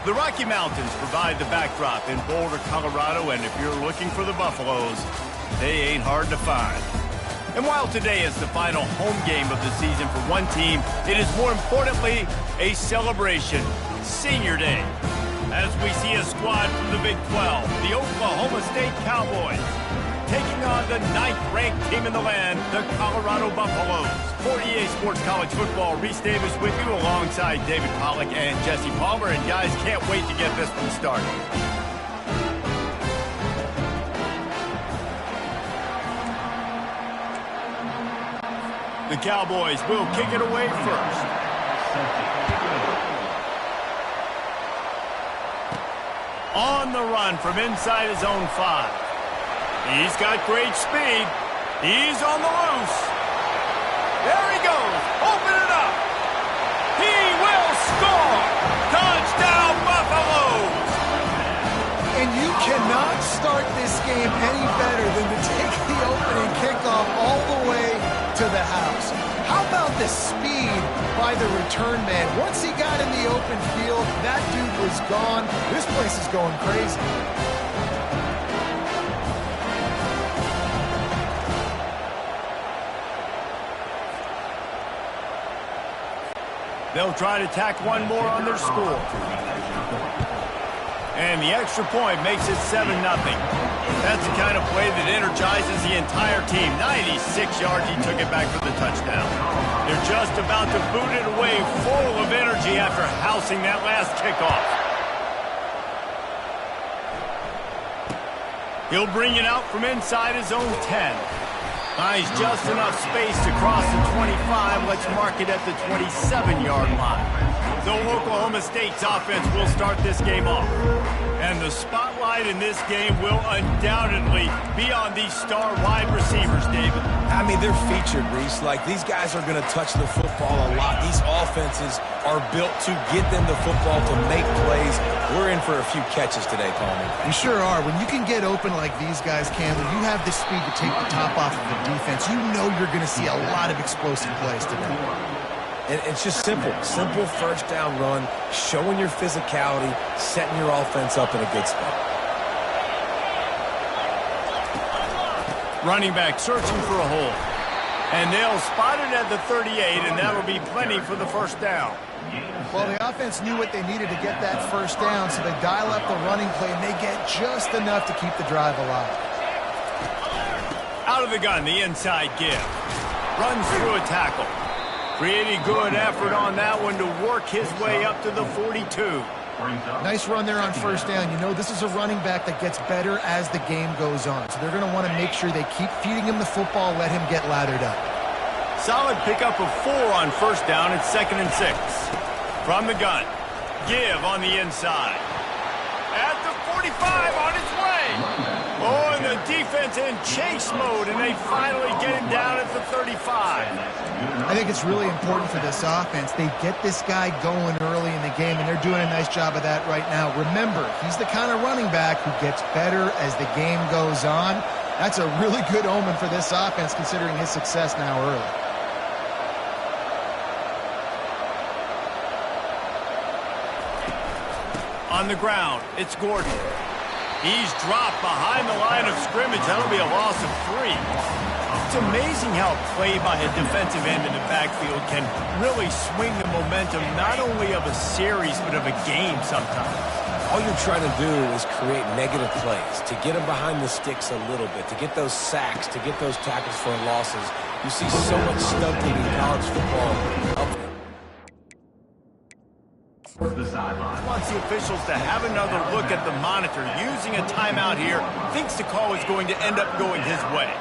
The Rocky Mountains provide the backdrop in Boulder, Colorado, and if you're looking for the Buffaloes, they ain't hard to find. And while today is the final home game of the season for one team, it is more importantly a celebration, Senior Day. As we see a squad from the Big 12, the Oklahoma State Cowboys, taking on the 9th-ranked team in the land, the Colorado Buffaloes. For EA Sports College Football, Reese Davis with you alongside David Pollack and Jesse Palmer. And guys, can't wait to get this one started. The Cowboys will kick it away first. On the run from inside his own 5. He's got great speed. He's on the loose. There he goes. Open it up. He will score. Touchdown, Buffaloes. And you cannot start this game any better than to take the opening kickoff all the way to the house. How about the speed by the return man? Once he got in the open field, that dude was gone. This place is going crazy. They'll try to tack one more on their score. And the extra point makes it 7-0. That's the kind of play that energizes the entire team. 96 yards, he took it back for the touchdown. They're just about to boot it away, full of energy after housing that last kickoff. He'll bring it out from inside his own 10. Finds just enough space to cross the 25. Let's mark it at the 27-yard line. So Oklahoma State's offense will start this game off. And the spotlight in this game will undoubtedly be on these star wide receivers, David. I mean, they're featured, Reese. Like, these guys are going to touch the football a lot. These offenses are built to get them the football, to make plays. We're in for a few catches today, Palmer. We sure are. When you can get open like these guys can, when you have the speed to take the top off of the defense, you know you're going to see a lot of explosive plays today. And it's just simple. Simple first down run, showing your physicality, setting your offense up in a good spot. Running back searching for a hole. And they'll spot it at the 38, and that'll be plenty for the first down. Well, the offense knew what they needed to get that first down, so they dial up the running play, and they get just enough to keep the drive alive. Out of the gun, the inside give. Runs through a tackle. Pretty good effort on that one to work his way up to the 42. Nice run there on first down. You know, this is a running back that gets better as the game goes on. So they're going to want to make sure they keep feeding him the football, let him get lathered up. Solid pickup of 4 on first down. It's 2nd and 6. From the gun. Give on the inside. At the 45 on its way. Oh, and the defense in chase mode, and they finally get him down at the 35. I think it's really important for this offense. They get this guy going early in the game, and they're doing a nice job of that right now. Remember, he's the kind of running back who gets better as the game goes on. That's a really good omen for this offense, considering his success now early. On the ground, it's Gordon. He's dropped behind the line of scrimmage. That'll be a loss of 3. It's amazing how a play by a defensive end in the backfield can really swing the momentum not only of a series but of a game sometimes. All you're trying to do is create negative plays, to get them behind the sticks a little bit, to get those sacks, to get those tackles for losses. You see so much stunting in college football. Wants the officials to have another look at the monitor. Using a timeout here, thinks the call is going to end up going his way.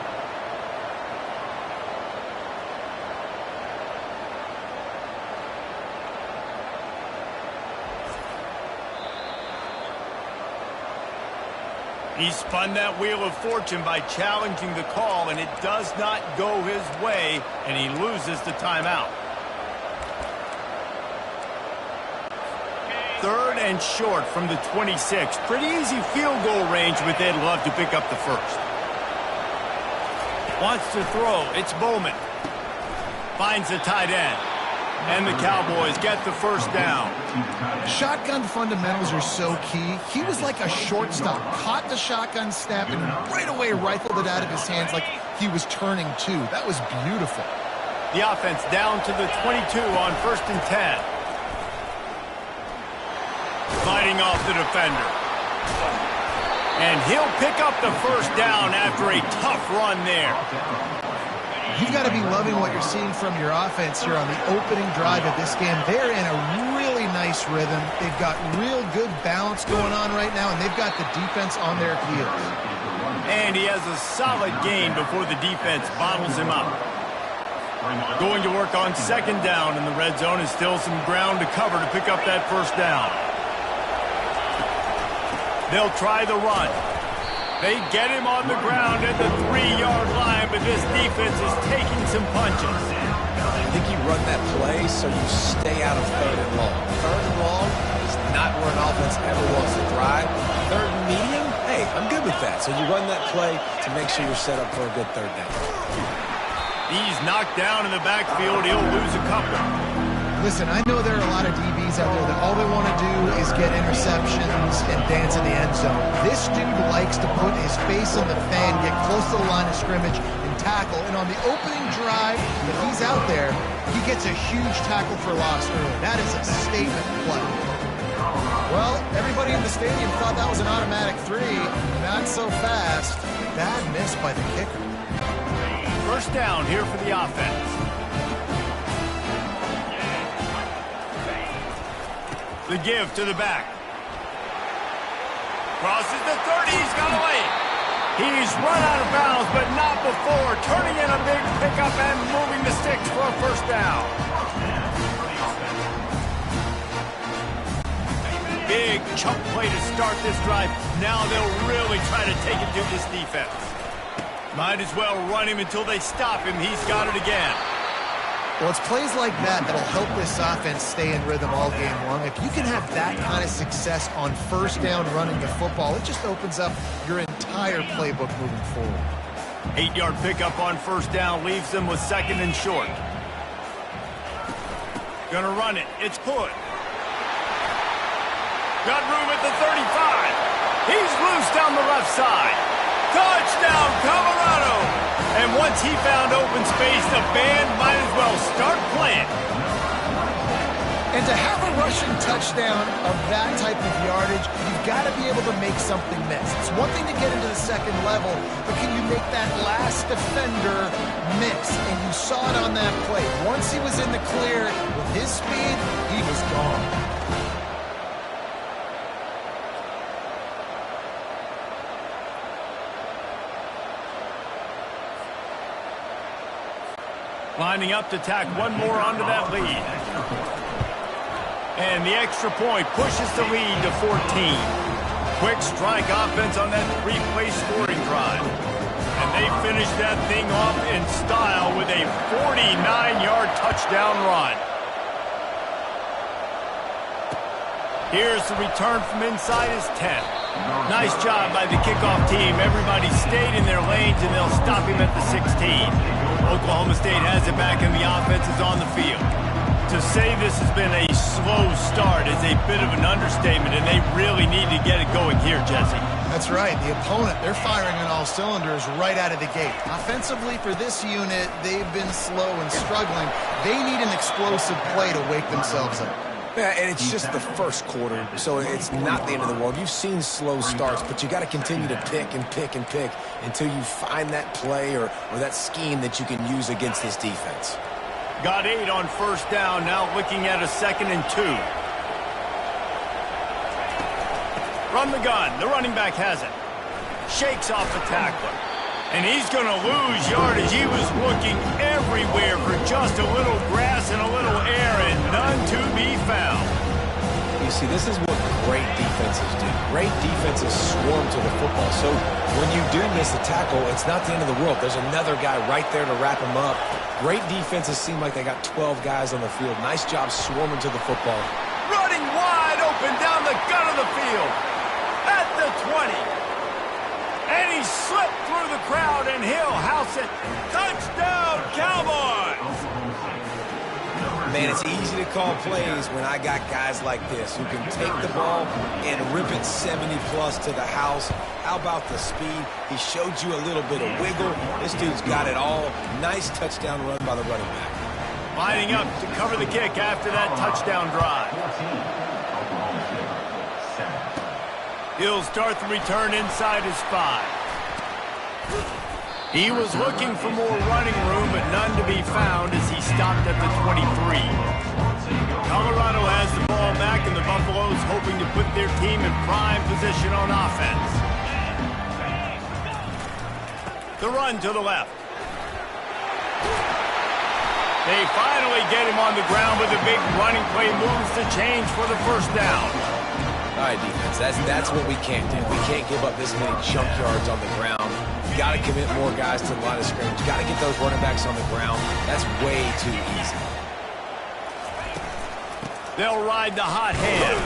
He spun that wheel of fortune by challenging the call, and it does not go his way, and he loses the timeout. 3rd and short from the 26. Pretty easy field goal range, but they'd love to pick up the first. Wants to throw. It's Bowman. Finds the tight end. And the Cowboys get the first down. Shotgun fundamentals are so key. He was like a shortstop, caught the shotgun snap and right away rifled it out of his hands like he was turning two. That was beautiful. The offense down to the 22 on 1st and 10. Fighting off the defender. And he'll pick up the first down after a tough run there. You've got to be loving what you're seeing from your offense here on the opening drive of this game. They're in a really nice rhythm. They've got real good balance going on right now, and they've got the defense on their heels. And he has a solid game before the defense bottles him up. Going to work on 2nd down, and the red zone is still some ground to cover to pick up that first down. They'll try the run. They get him on the ground at the 3-yard line, but this defense is taking some punches. I think you run that play so you stay out of 3rd and long. 3rd and long is not where an offense ever wants to drive. 3rd and medium, hey, I'm good with that. So you run that play to make sure you're set up for a good 3rd down. He's knocked down in the backfield. He'll lose a couple. Listen, I know there are a lot of DBs out there that all they want to do is get interceptions and dance in the end zone. This dude likes to put his face in the fan, get close to the line of scrimmage, and tackle. And on the opening drive, if he's out there, he gets a huge tackle for loss early. That is a statement play. Well, everybody in the stadium thought that was an automatic 3. Not so fast. Bad miss by the kicker. First down here for the offense. The give to the back. Crosses the 30. He's got away. He's run out of bounds, but not before turning in a big pickup and moving the sticks for a first down. Big chunk play to start this drive. Now they'll really try to take it to this defense. Might as well run him until they stop him. He's got it again. Well, it's plays like that that'll help this offense stay in rhythm all game long. If you can have that kind of success on first down running the football, it just opens up your entire playbook moving forward. 8-yard pickup on first down leaves them with 2nd and short. Gonna run it. It's good. Got room at the 35. He's loose down the left side. Touchdown, Colorado! And once he found open space, the band might as well start playing. And to have a rushing touchdown of that type of yardage, you've got to be able to make something miss. It's one thing to get into the 2nd level, but can you make that last defender miss? And you saw it on that play. Once he was in the clear with his speed, he was gone. Lining up to tack one more onto that lead. And the extra point pushes the lead to 14. Quick strike offense on that 3-play scoring drive. And they finish that thing off in style with a 49-yard touchdown run. Here's the return from inside his 10. Nice job by the kickoff team. Everybody stayed in their lanes, and they'll stop him at the 16. Oklahoma State has it back, and the offense is on the field. To say this has been a slow start is a bit of an understatement, and they really need to get it going here, Jesse. That's right. The opponent, they're firing on all cylinders right out of the gate. Offensively, for this unit, they've been slow and struggling. They need an explosive play to wake themselves up. Yeah, and it's just the first quarter, so it's not the end of the world. You've seen slow starts, but you got to continue to pick and pick and pick until you find that play or that scheme that you can use against this defense. Got 8 on first down, now looking at a 2nd and 2. From the gun, the running back has it. Shakes off the tackler. And he's going to lose yardage. He was looking everywhere for just a little grass and a little air, and none to be found. You see, this is what great defenses do. Great defenses swarm to the football. So when you do miss a tackle, it's not the end of the world. There's another guy right there to wrap him up. Great defenses seem like they got 12 guys on the field. Nice job swarming to the football. Running wide open down the gut of the field. At the 20. And he slipped through the crowd, and he'll house it. Touchdown, Cowboys! Man, it's to call plays when I got guys like this who can take the ball and rip it 70-plus to the house. How about the speed? He showed you a little bit of wiggle. This dude's got it all. Nice touchdown run by the running back. Lining up to cover the kick after that touchdown drive. He'll start the return inside his 5. He was looking for more running room, but none to be found as he stopped at the 23. Colorado has the ball back, and the Buffaloes hoping to put their team in prime position on offense. The run to the left. They finally get him on the ground with a big running play, moves the change for the first down. All right, defense, that's what we can't do. We can't give up this many junk yards on the ground. You got to commit more guys to the line of scrimmage. You got to get those running backs on the ground. That's way too easy. They'll ride the hot hand.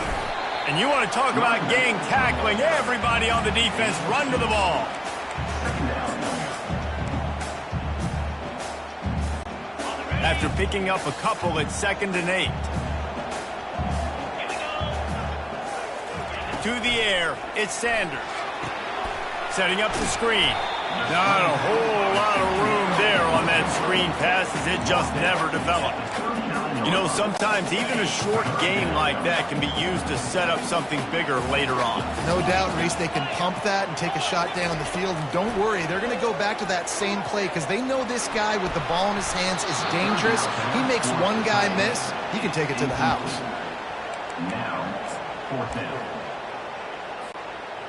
And you want to talk about gang tackling. Everybody on the defense run to the ball. After picking up a couple at 2nd and 8. To the air, it's Sanders. Setting up the screen. Not a whole lot of room there on that screen pass as it just never developed. You know, sometimes even a short game like that can be used to set up something bigger later on. No doubt, Reese, they can pump that and take a shot down the field. And don't worry, they're going to go back to that same play because they know this guy with the ball in his hands is dangerous. He makes one guy miss, he can take it to the house. Now, 4th down.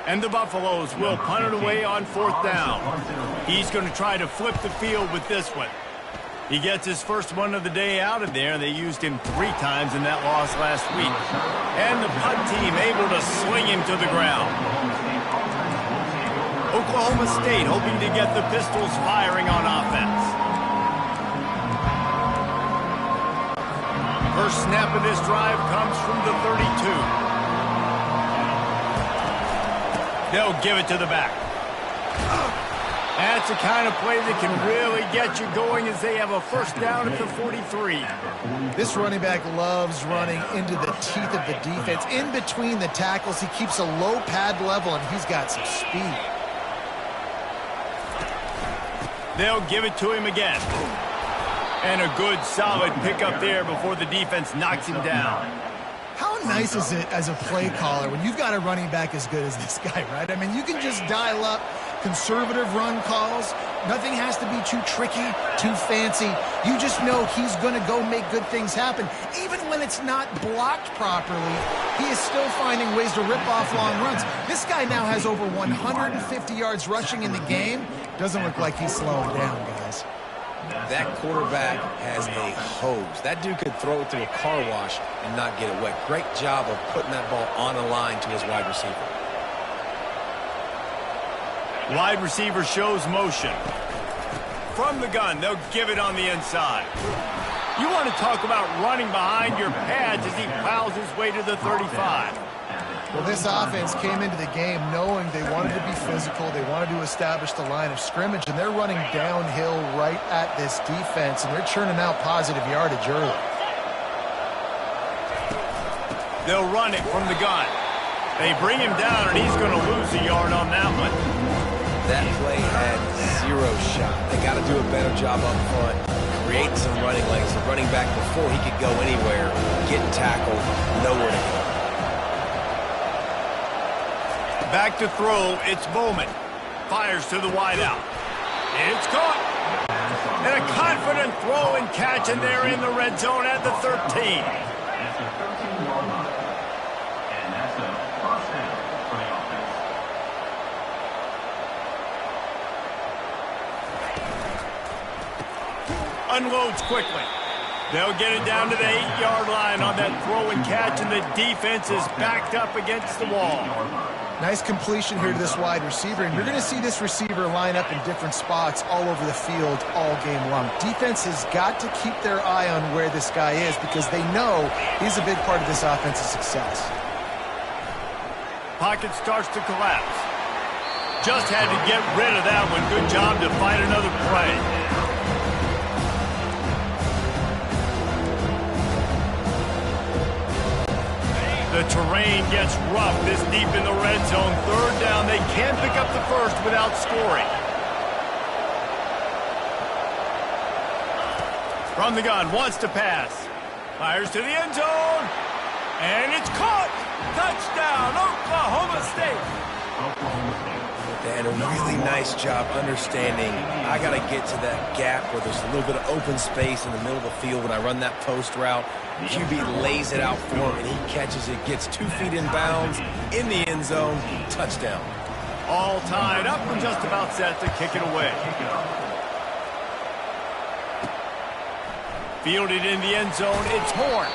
And the Buffaloes will punt it away on 4th down. He's going to try to flip the field with this one. He gets his first one of the day out of there. They used him 3 times in that loss last week. And the punt team able to sling him to the ground. Oklahoma State hoping to get the Pistols firing on offense. First snap of this drive comes from the 32. They'll give it to the back. That's the kind of play that can really get you going as they have a first down at the 43. This running back loves running into the teeth of the defense. In between the tackles, he keeps a low pad level, and he's got some speed. They'll give it to him again. And a good, solid pickup there before the defense knocks him down. How nice is it as a play caller when you've got a running back as good as this guy, right? I mean, you can just dial up conservative run calls. Nothing has to be too tricky, too fancy. You just know he's going to go make good things happen. Even when it's not blocked properly, he is still finding ways to rip off long runs. This guy now has over 150 yards rushing in the game. Doesn't look like he's slowing down, guys. That quarterback has a hose. That dude could throw it through a car wash and not get it wet. Great job of putting that ball on a line to his wide receiver. Wide receiver shows motion. From the gun, they'll give it on the inside. You want to talk about running behind your pads as he plows his way to the 35. Well, this offense came into the game knowing they wanted to be physical, they wanted to establish the line of scrimmage, and they're running downhill right at this defense, and they're churning out positive yardage early. They'll run it from the gun. They bring him down, and he's going to lose a yard on that one. That play had 0 shot. They got to do a better job up front, create some running lanes. The running back, before he could go anywhere, get tackled, nowhere to go. Back to throw, it's Bowman. Fires to the wideout. It's caught. And a confident throw and catch, and they're in the red zone at the 13. That's a 13-yard line. And that's a first down for the offense. Unloads quickly. They'll get it down to the 8-yard line on that throw and catch, and the defense is backed up against the wall. Nice completion here to this wide receiver, and you're going to see this receiver line up in different spots all over the field all game long. Defense has got to keep their eye on where this guy is because they know he's a big part of this offensive success. Pocket starts to collapse. Just had to get rid of that one. Good job to find another play. The terrain gets rough this deep in the red zone. Third down, they can't pick up the first without scoring. From the gun, wants to pass. Fires to the end zone. And it's caught. Touchdown, Oklahoma State. They had a really nice job understanding I got to get to that gap where there's a little bit of open space in the middle of the field when I run that post route. QB lays it out for him, and he catches it, gets 2 feet in bounds, in the end zone, touchdown. All tied up and just about set to kick it away. Fielded in the end zone, it's Horn.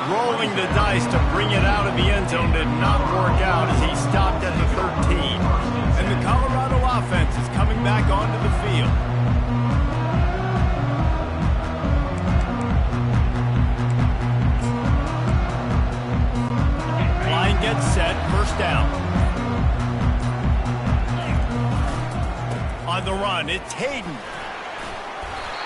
Rolling the dice to bring it out of the end zone did not work out as he stopped at the 13. And the Colorado offense is coming back onto the field. Line gets set, first down. On the run, it's Hayden.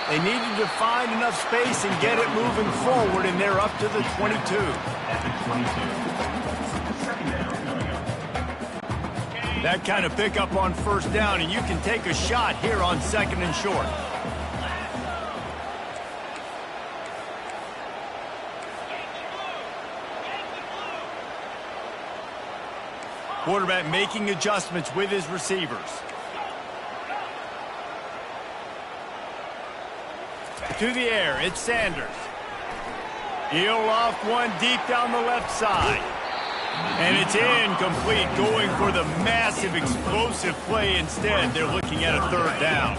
They needed to find enough space and get it moving forward, and they're up to the 22. That kind of pickup on first down, and you can take a shot here on second and short. Quarterback making adjustments with his receivers. To the air, it's Sanders. He'll off one deep down the left side. And it's incomplete, going for the massive explosive play instead. They're looking at a third down.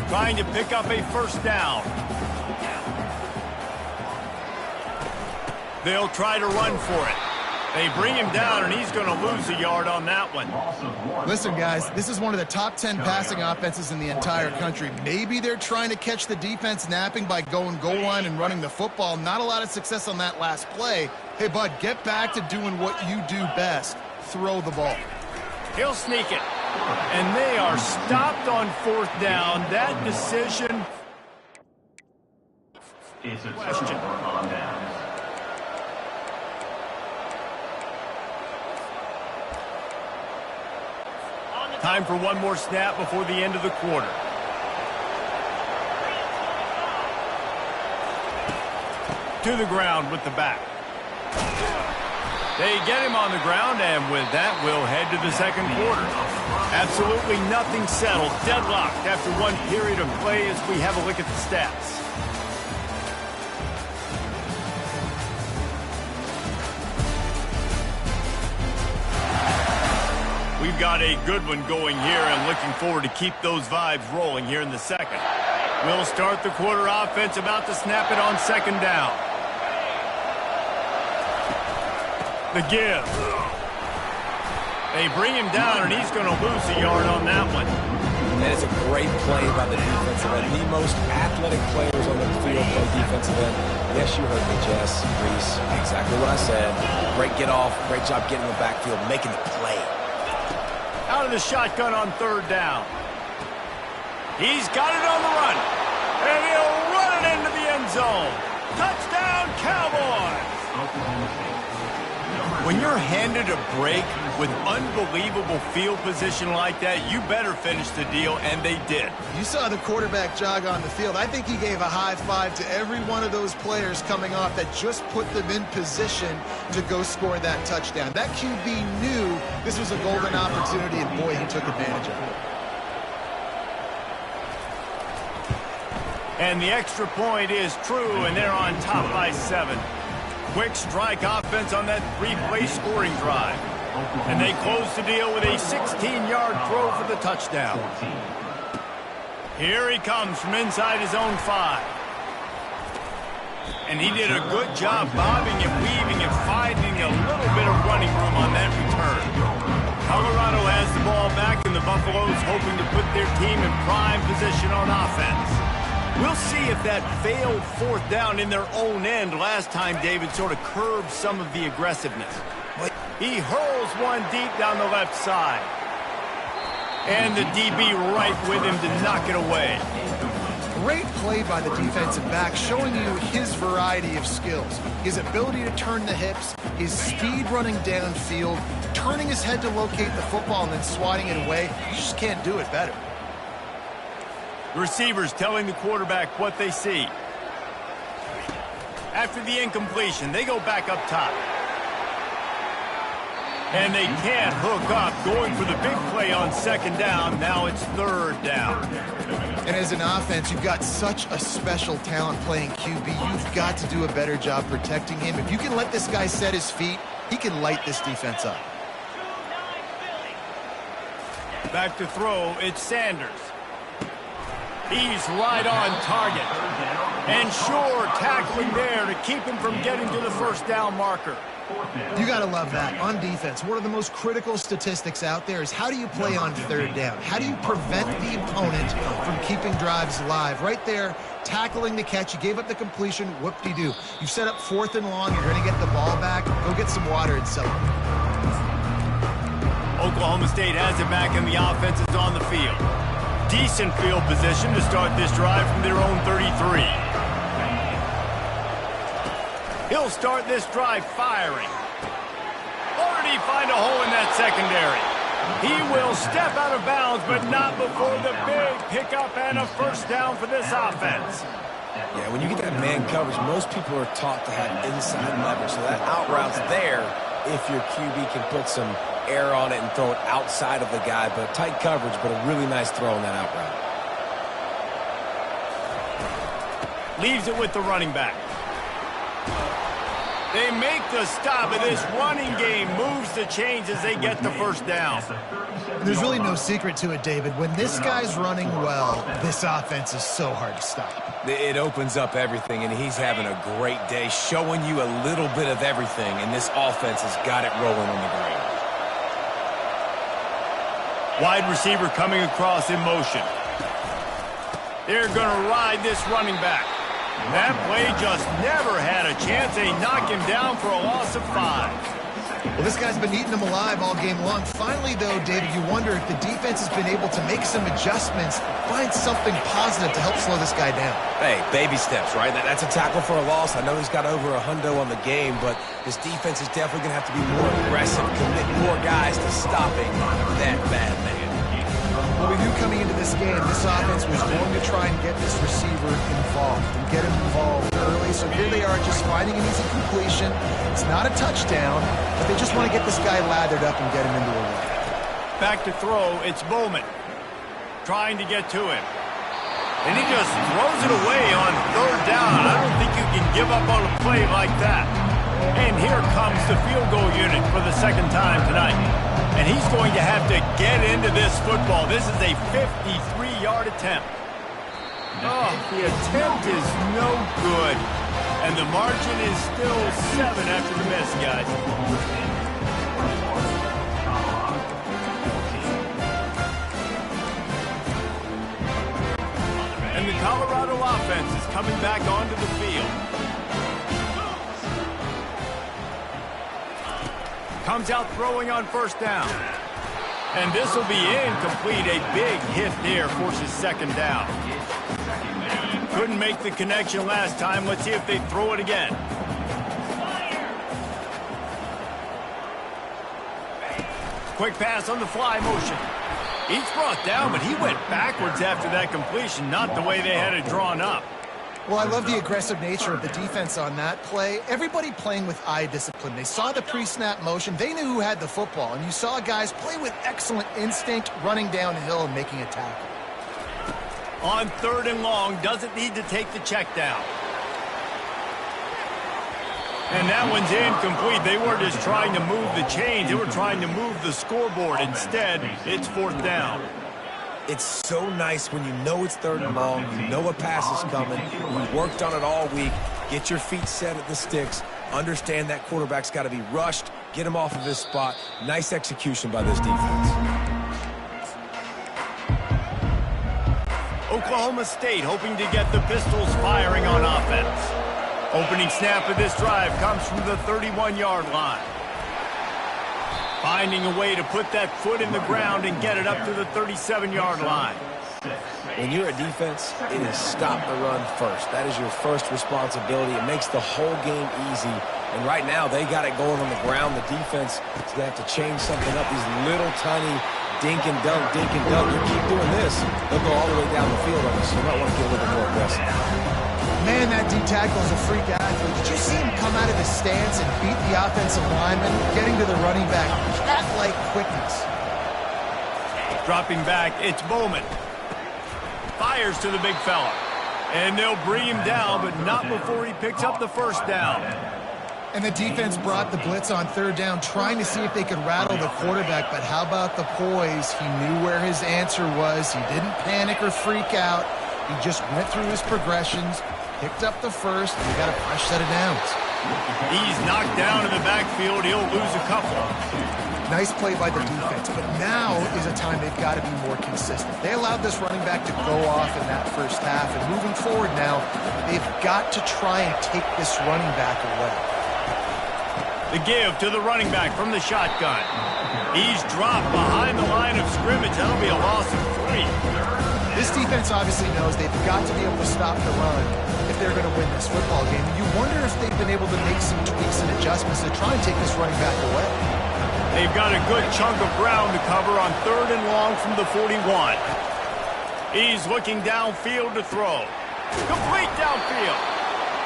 Trying to pick up a first down. They'll try to run for it. They bring him down, and he's going to lose a yard on that one. Listen, guys, this is one of the top 10 passing offenses in the entire country. Maybe they're trying to catch the defense napping by going goal line and running the football. Not a lot of success on that last play. Hey, bud, get back to doing what you do best. Throw the ball. He'll sneak it. And they are stopped on fourth down. That decision. It's a question on downs. Time for one more snap before the end of the quarter. To the ground with the back. They get him on the ground, and with that, we'll head to the second quarter. Absolutely nothing settled. Deadlocked after one period of play as we have a look at the stats. We've got a good one going here and looking forward to keep those vibes rolling here in the second. We'll start the quarter offense, about to snap it on second down. The give. They bring him down, and he's going to lose a yard on that one. That is a great play by the defensive end. The most athletic players on the field play defensive end. Yes, you heard me, Jess, Reese. Exactly what I said. Great get off. Great job getting the backfield, making the play. Out of the shotgun on third down. He's got it on the run. And he'll run it into the end zone. Touchdown, Cowboys! When you're handed a break with unbelievable field position like that, you better finish the deal, and they did. You saw the quarterback jog on the field. I think he gave a high five to every one of those players coming off that just put them in position to go score that touchdown. That QB knew this was a golden opportunity, and boy, he took advantage of it. And the extra point is true, and they're on top by 7. Quick strike offense on that 3-play scoring drive. And they close the deal with a 16-yard throw for the touchdown. Here he comes from inside his own 5. And he did a good job bobbing and weaving and finding a little bit of running room on that return. Colorado has the ball back, and the Buffaloes hoping to put their team in prime position on offense. We'll see if that failed fourth down in their own end last time, David, sort of curbed some of the aggressiveness. He hurls one deep down the left side. And the DB right with him to knock it away. Great play by the defensive back, showing you his variety of skills. His ability to turn the hips, his speed running downfield, turning his head to locate the football and then swatting it away. You just can't do it better. Receivers telling the quarterback what they see. After the incompletion, they go back up top. And they can't hook up, going for the big play on second down. Now it's third down. And as an offense, you've got such a special talent playing QB. You've got to do a better job protecting him. If you can let this guy set his feet, he can light this defense up. Back to throw, it's Sanders. He's right on target. And sure, tackling there to keep him from getting to the first down marker. You got to love that. On defense, one of the most critical statistics out there is how do you play on third down? How do you prevent the opponent from keeping drives alive? Right there, tackling the catch. You gave up the completion. Whoop-de-doo. You've set up 4th and long. You're going to get the ball back. Go get some water and celebrate. Oklahoma State has it back, and the offense is on the field. Decent field position to start this drive from their own 33. He'll start this drive firing. Or did he find a hole in that secondary? He will step out of bounds, but not before the big pickup and a first down for this offense. Yeah, when you get that man coverage, most people are taught to have inside leverage. So that out route's there if your QB can put some air on it and throw it outside of the guy. But tight coverage, but a really nice throw on that out route. Leaves it with the running back. They make the stop, and this running game moves the chains as they get the first down. There's really no secret to it, David. When this guy's running well, this offense is so hard to stop. It opens up everything, and he's having a great day, showing you a little bit of everything, and this offense has got it rolling on the ground. Wide receiver coming across in motion. They're going to ride this running back. That play just never had a chance. They knock him down for a loss of 5. Well, this guy's been eating them alive all game long. Finally, though, David, you wonder if the defense has been able to make some adjustments, find something positive to help slow this guy down. Hey, baby steps, right? That's a tackle for a loss. I know he's got over $100 on the game, but this defense is definitely going to have to be more aggressive, commit more guys to stopping that bad man. Well, we knew coming into this game, this offense was going to try and get this receiver involved and get him involved early. So here they are just finding an easy completion. It's not a touchdown, but they just want to get this guy lathered up and get him into a run. Back to throw, it's Bowman. Trying to get to him. And he just throws it away on third down. I don't think you can give up on a play like that. And here comes the field goal unit for the second time tonight. And he's going to have to get into this football. This is a 53-yard attempt. Oh, the attempt is no good. And the margin is still 7 after the miss, guys. And the Colorado offense is coming back onto the field. Comes out throwing on first down. And this will be incomplete. A big hit there forces second down. Couldn't make the connection last time. Let's see if they throw it again. Quick pass on the fly motion. He's brought down, but he went backwards after that completion, not the way they had it drawn up. Well, I love the aggressive nature of the defense on that play. Everybody playing with eye discipline. They saw the pre-snap motion. They knew who had the football. And you saw guys play with excellent instinct, running downhill and making a tackle. On third and long, doesn't need to take the check down. And that one's incomplete. They weren't just trying to move the chains. They were trying to move the scoreboard. Instead, it's fourth down. It's so nice when you know it's third and long, you know a pass is coming, you worked on it all week, get your feet set at the sticks, understand that quarterback's got to be rushed, get him off of his spot. Nice execution by this defense. Oklahoma State hoping to get the Pistols firing on offense. Opening snap of this drive comes from the 31-yard line. Finding a way to put that foot in the ground and get it up to the 37-yard line. When you're a defense, it is stop the run first. That is your first responsibility. It makes the whole game easy. And right now, they got it going on the ground. The defense is going to have to change something up. These little tiny dink and dunk, dink and dunk. You keep doing this, they'll go all the way down the field on you, so you might want to get a little bit more aggressive. Man, that D-tackle is a freak athlete. Did you see him come out of his stance and beat the offensive lineman, getting to the running back? Cat-like quickness. Dropping back, it's Bowman. Fires to the big fella. And they'll bring him down, but not before he picks up the first down. And the defense brought the blitz on third down, trying to see if they could rattle the quarterback. But how about the poise? He knew where his answer was. He didn't panic or freak out. He just went through his progressions, picked up the first, and he got a fresh set of downs. He's knocked down in the backfield. He'll lose a couple. Nice play by the defense, but now is a time they've got to be more consistent. They allowed this running back to go off in that first half, and moving forward now, they've got to try and take this running back away. The give to the running back from the shotgun. He's dropped behind the line of scrimmage. That'll be a loss of 3. This defense obviously knows they've got to be able to stop the run if they're going to win this football game. And you wonder if they've been able to make some tweaks and adjustments to try and take this running back away. They've got a good chunk of ground to cover on 3rd and long from the 41. He's looking downfield to throw. Complete downfield.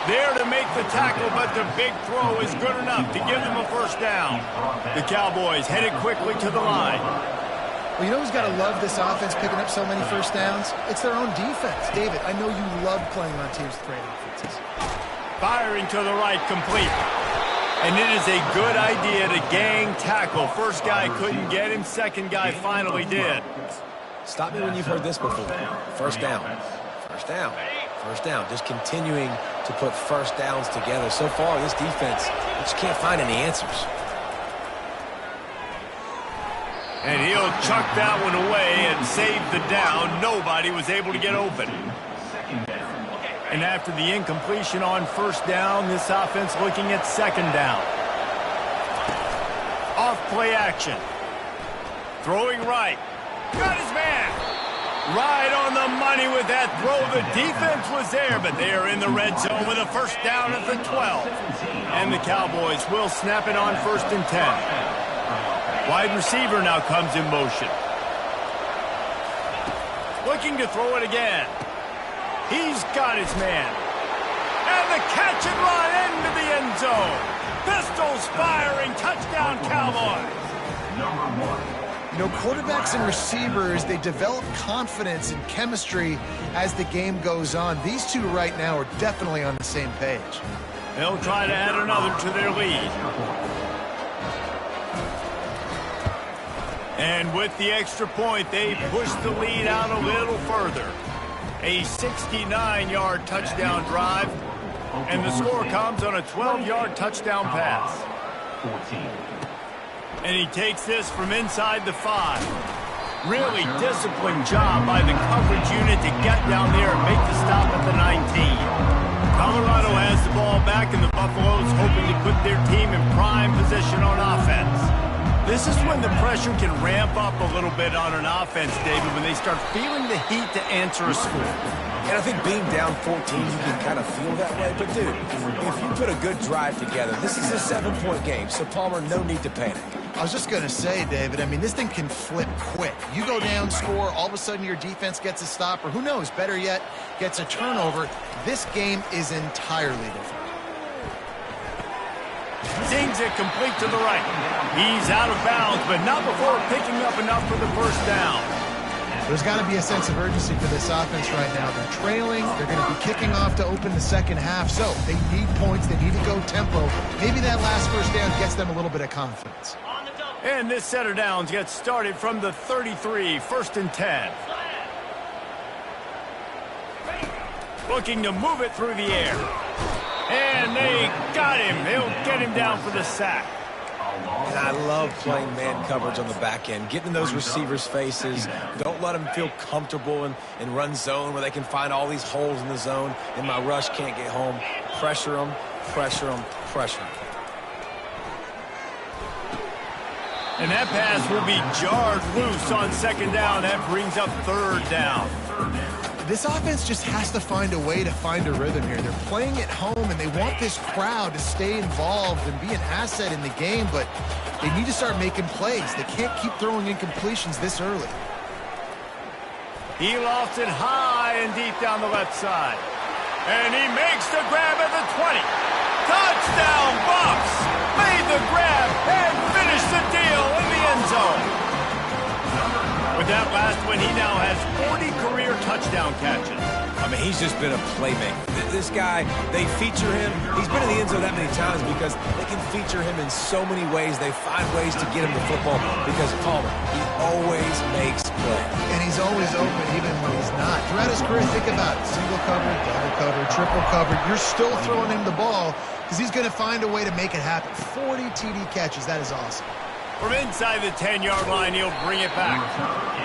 There to make the tackle, but the big throw is good enough to give them a first down. The Cowboys headed quickly to the line. Well, you know who's got to love this offense picking up so many first downs? It's their own defense. David, I know you love playing on teams with great offenses. Firing to the right, complete. And it is a good idea to gang tackle. First guy couldn't get him, second guy finally did. Stop me when you've heard this before. First down. First down. First down. Just continuing to put first downs together. So far, this defense just can't find any answers. And he'll chuck that one away and save the down. Nobody was able to get open. And after the incompletion on first down, this offense looking at second down. Off play action. Throwing right. Got his man. Right on the money with that throw. The defense was there, but they are in the red zone with a first down at the 12. And the Cowboys will snap it on 1st and 10. Wide receiver now comes in motion. Looking to throw it again. He's got his man. And the catch and run into the end zone. Pistols firing. Touchdown, Cowboys. Number 1. You know, quarterbacks and receivers, they develop confidence and chemistry as the game goes on. These two right now are definitely on the same page. They'll try to add another to their lead. And with the extra point, they push the lead out a little further. A 69-yard touchdown drive, and the score comes on a 12-yard touchdown pass. 14. And he takes this from inside the 5. Really disciplined job by the coverage unit to get down there and make the stop at the 19. Colorado has the ball back, and the Buffaloes hoping to put their team in prime position on offense. This is when the pressure can ramp up a little bit on an offense, David, when they start feeling the heat to answer a score. And I think being down 14, you can kind of feel that way. But, dude, if you put a good drive together, this is a 7-point game, so, Palmer, no need to panic. I was just going to say, David, I mean, this thing can flip quick. You go down, score, all of a sudden your defense gets a stop, or who knows, better yet, gets a turnover. This game is entirely different. Zings it complete to the right. He's out of bounds, but not before picking up enough for the first down. There's got to be a sense of urgency for this offense right now. They're trailing. They're going to be kicking off to open the second half. So they need points. They need to go tempo. Maybe that last first down gets them a little bit of confidence. And this set of downs gets started from the 33, 1st and 10. Looking to move it through the air. And they got him. They'll get him down for the sack. And I love playing man coverage on the back end, getting in those receivers' faces. Don't let them feel comfortable in run zone where they can find all these holes in the zone and my rush can't get home. Pressure them, pressure them, pressure them. And that pass will be jarred loose on second down. That brings up third down. This offense just has to find a way to find a rhythm here. They're playing at home, and they want this crowd to stay involved and be an asset in the game, but they need to start making plays. They can't keep throwing incompletions this early. He lofts it high and deep down the left side. And he makes the grab at the 20. Touchdown, Bucs! Made the grab and finished the deal in the end zone. With that last one, he now has 40 career touchdown catches. I mean, he's just been a playmaker. This guy, they feature him. He's been in the end zone that many times because they can feature him in so many ways. They find ways to get him the football because Palmer, he always makes plays. And he's always open even when he's not. Throughout his career, think about it. Single covered, double covered, triple covered. You're still throwing him the ball because he's going to find a way to make it happen. 40 TD catches. That is awesome. From inside the 10-yard line, he'll bring it back.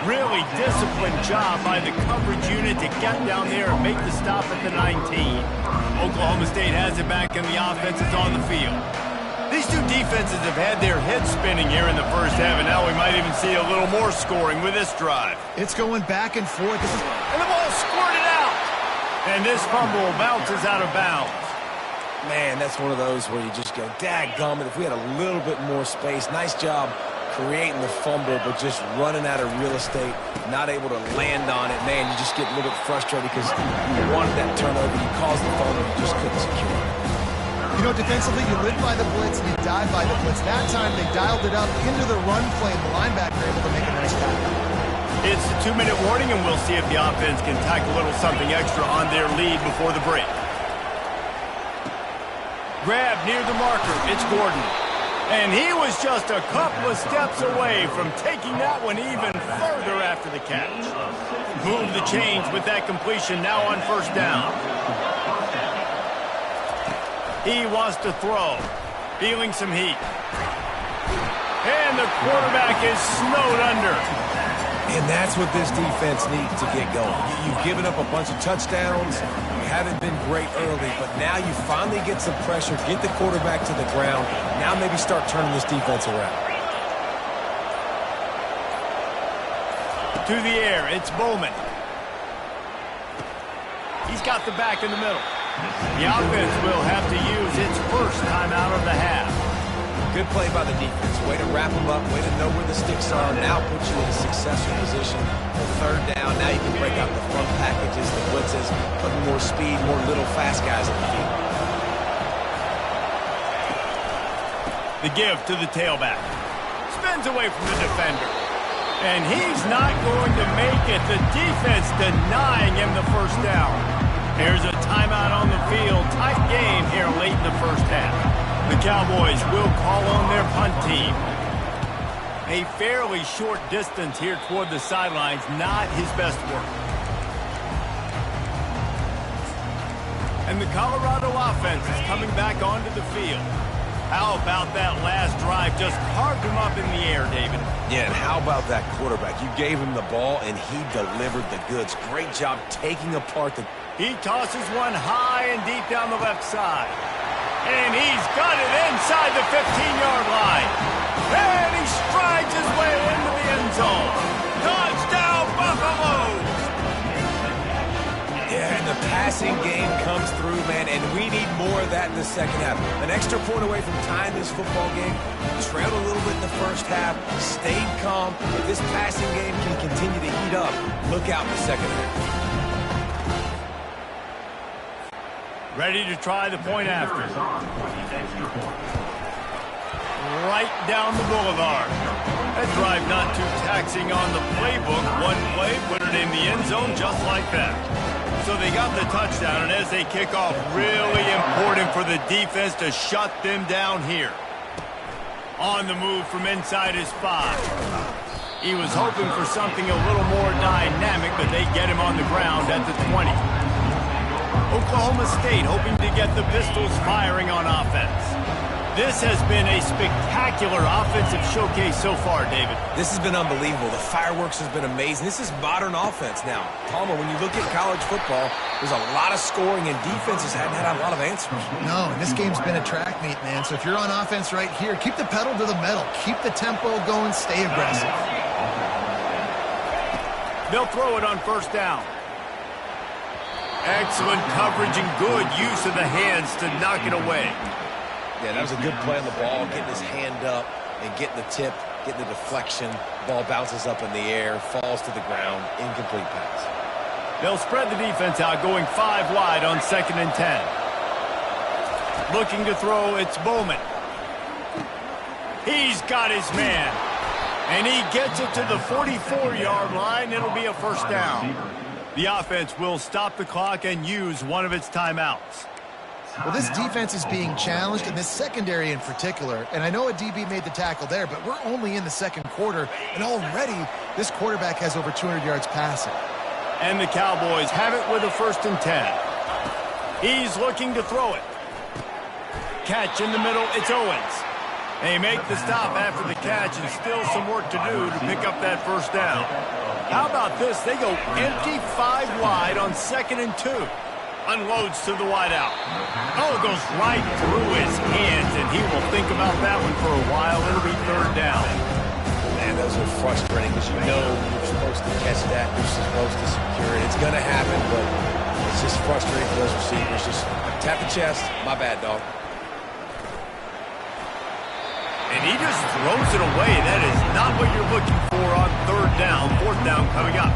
Really disciplined job by the coverage unit to get down there and make the stop at the 19. Oklahoma State has it back, and the offense is on the field. These two defenses have had their heads spinning here in the first half, and now we might even see a little more scoring with this drive. It's going back and forth. And the ball squirted out. And this fumble bounces out of bounds. Man, that's one of those where you just go, dadgummit, if we had a little bit more space. Nice job creating the fumble, but just running out of real estate, not able to land on it. Man, you just get a little bit frustrated because you wanted that turnover. You caused the fumble, you just couldn't secure it. You know, defensively, you live by the blitz and you die by the blitz. That time, they dialed it up into the run play, and the linebacker able to make a nice tackle. It's the 2-minute warning, and we'll see if the offense can tack a little something extra on their lead before the break. Grab near the marker. It's Gordon. And he was just a couple of steps away from taking that one even further after the catch. Move the chains with that completion now on first down. He wants to throw. Feeling some heat. And the quarterback is snowed under. And that's what this defense needs to get going. You've given up a bunch of touchdowns. You haven't been great early, but now you finally get some pressure, get the quarterback to the ground. Now maybe start turning this defense around. To the air, it's Bowman. He's got the back in the middle. The offense will have to use its first timeout of the half. Good play by the defense. Way to wrap them up. Way to know where the sticks are. Now put you in a successful position for third down. Now you can break out the front packages, the blitzes, putting more speed, more little fast guys in the field. The give to the tailback. Spins away from the defender. And he's not going to make it. The defense denying him the first down. Here's a timeout on the field. Tight game here late in the first half. The Cowboys will call on their punt team. A fairly short distance here toward the sidelines, not his best work. And the Colorado offense is coming back onto the field. How about that last drive? Just carved him up in the air, David. Yeah, and how about that quarterback? You gave him the ball, and he delivered the goods. Great job taking apart the... He tosses one high and deep down the left side. And he's got it inside the 15-yard line. And he strides his way into the end zone. Touchdown, Buffaloes! Yeah, and the passing game comes through, man, and we need more of that in the second half. An extra point away from tying this football game. Trailed a little bit in the first half. Stayed calm. If this passing game can continue to heat up, look out in the second half. Ready to try the point after. Right down the boulevard. That drive not too taxing on the playbook. One play, put it in the end zone just like that. So they got the touchdown, and as they kick off, really important for the defense to shut them down here. On the move from inside his 5. He was hoping for something a little more dynamic, but they get him on the ground at the 20. Oklahoma State hoping to get the Pistols firing on offense. This has been a spectacular offensive showcase so far, David. This has been unbelievable. The fireworks has been amazing. This is modern offense now. Palmer, when you look at college football, there's a lot of scoring, and defenses hadn't had a lot of answers. No, and this game's been a track meet, man. So if you're on offense right here, keep the pedal to the metal. Keep the tempo going. Stay aggressive. They'll throw it on first down. Excellent coverage and good use of the hands to knock it away. Yeah, that was a good play on the ball, getting his hand up and getting the tip, getting the deflection. Ball bounces up in the air, falls to the ground, incomplete pass. They'll spread the defense out, going 5 wide on 2nd and 10. Looking to throw, it's Bowman. He's got his man. And he gets it to the 44-yard line. It'll be a first down. The offense will stop the clock and use one of its timeouts. Well, this defense is being challenged, and this secondary in particular. And I know a DB made the tackle there, but we're only in the second quarter, and already this quarterback has over 200 yards passing. And the Cowboys have it with a 1st and 10. He's looking to throw it. Catch in the middle, it's Owens. They make the stop after the catch, and still some work to do to pick up that first down. How about this? They go empty 5 wide on 2nd and 2. Unloads to the wideout. Oh, it goes right through his hands, and he will think about that one for a while. It'll be 3rd down. Man, those are frustrating because you know you're supposed to catch that. You're supposed to secure it. It's going to happen, but it's just frustrating for those receivers. Just tap the chest. My bad, dog. And he just throws it away. That is not what you're looking for on 3rd down. 4th down coming up.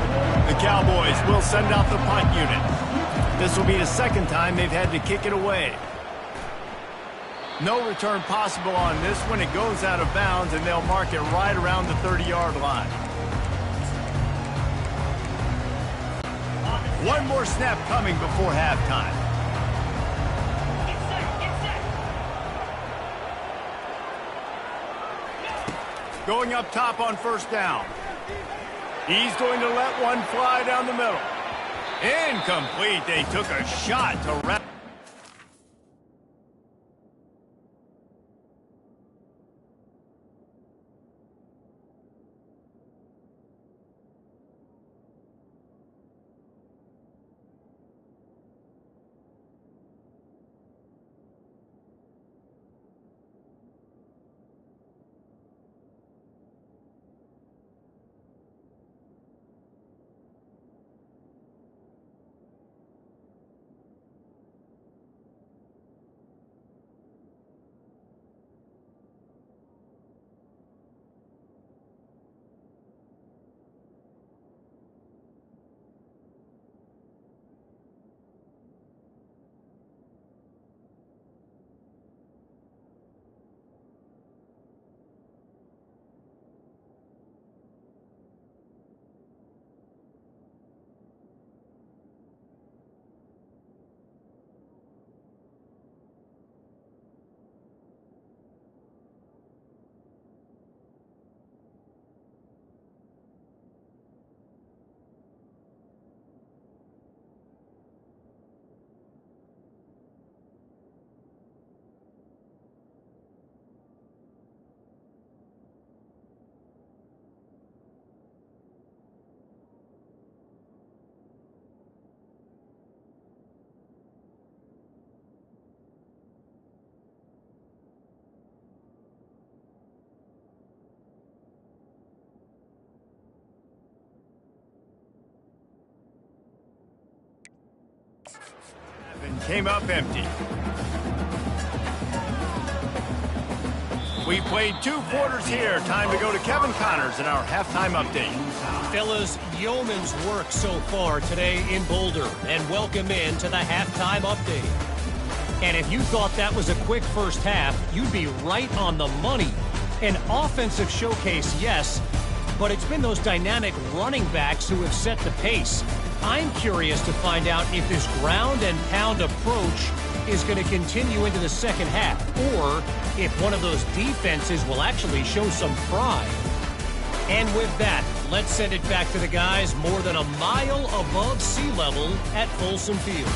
The Cowboys will send out the punt unit. This will be the 2nd time they've had to kick it away. No return possible on this one. It goes out of bounds, and they'll mark it right around the 30-yard line. One more snap coming before halftime. Going up top on 1st down. He's going to let one fly down the middle. Incomplete. They took a shot to wrap. And came up empty. We played 2 quarters here. Time to go to Kevin Connors in our halftime update. Fellas, yeoman's work so far today in Boulder, and welcome in to the halftime update. And if you thought that was a quick first half, you'd be right on the money. An offensive showcase, yes, but it's been those dynamic running backs who have set the pace. I'm curious to find out if this ground and pound approach is going to continue into the second half, or if one of those defenses will actually show some pride. And with that, let's send it back to the guys more than a mile above sea level at Folsom Field.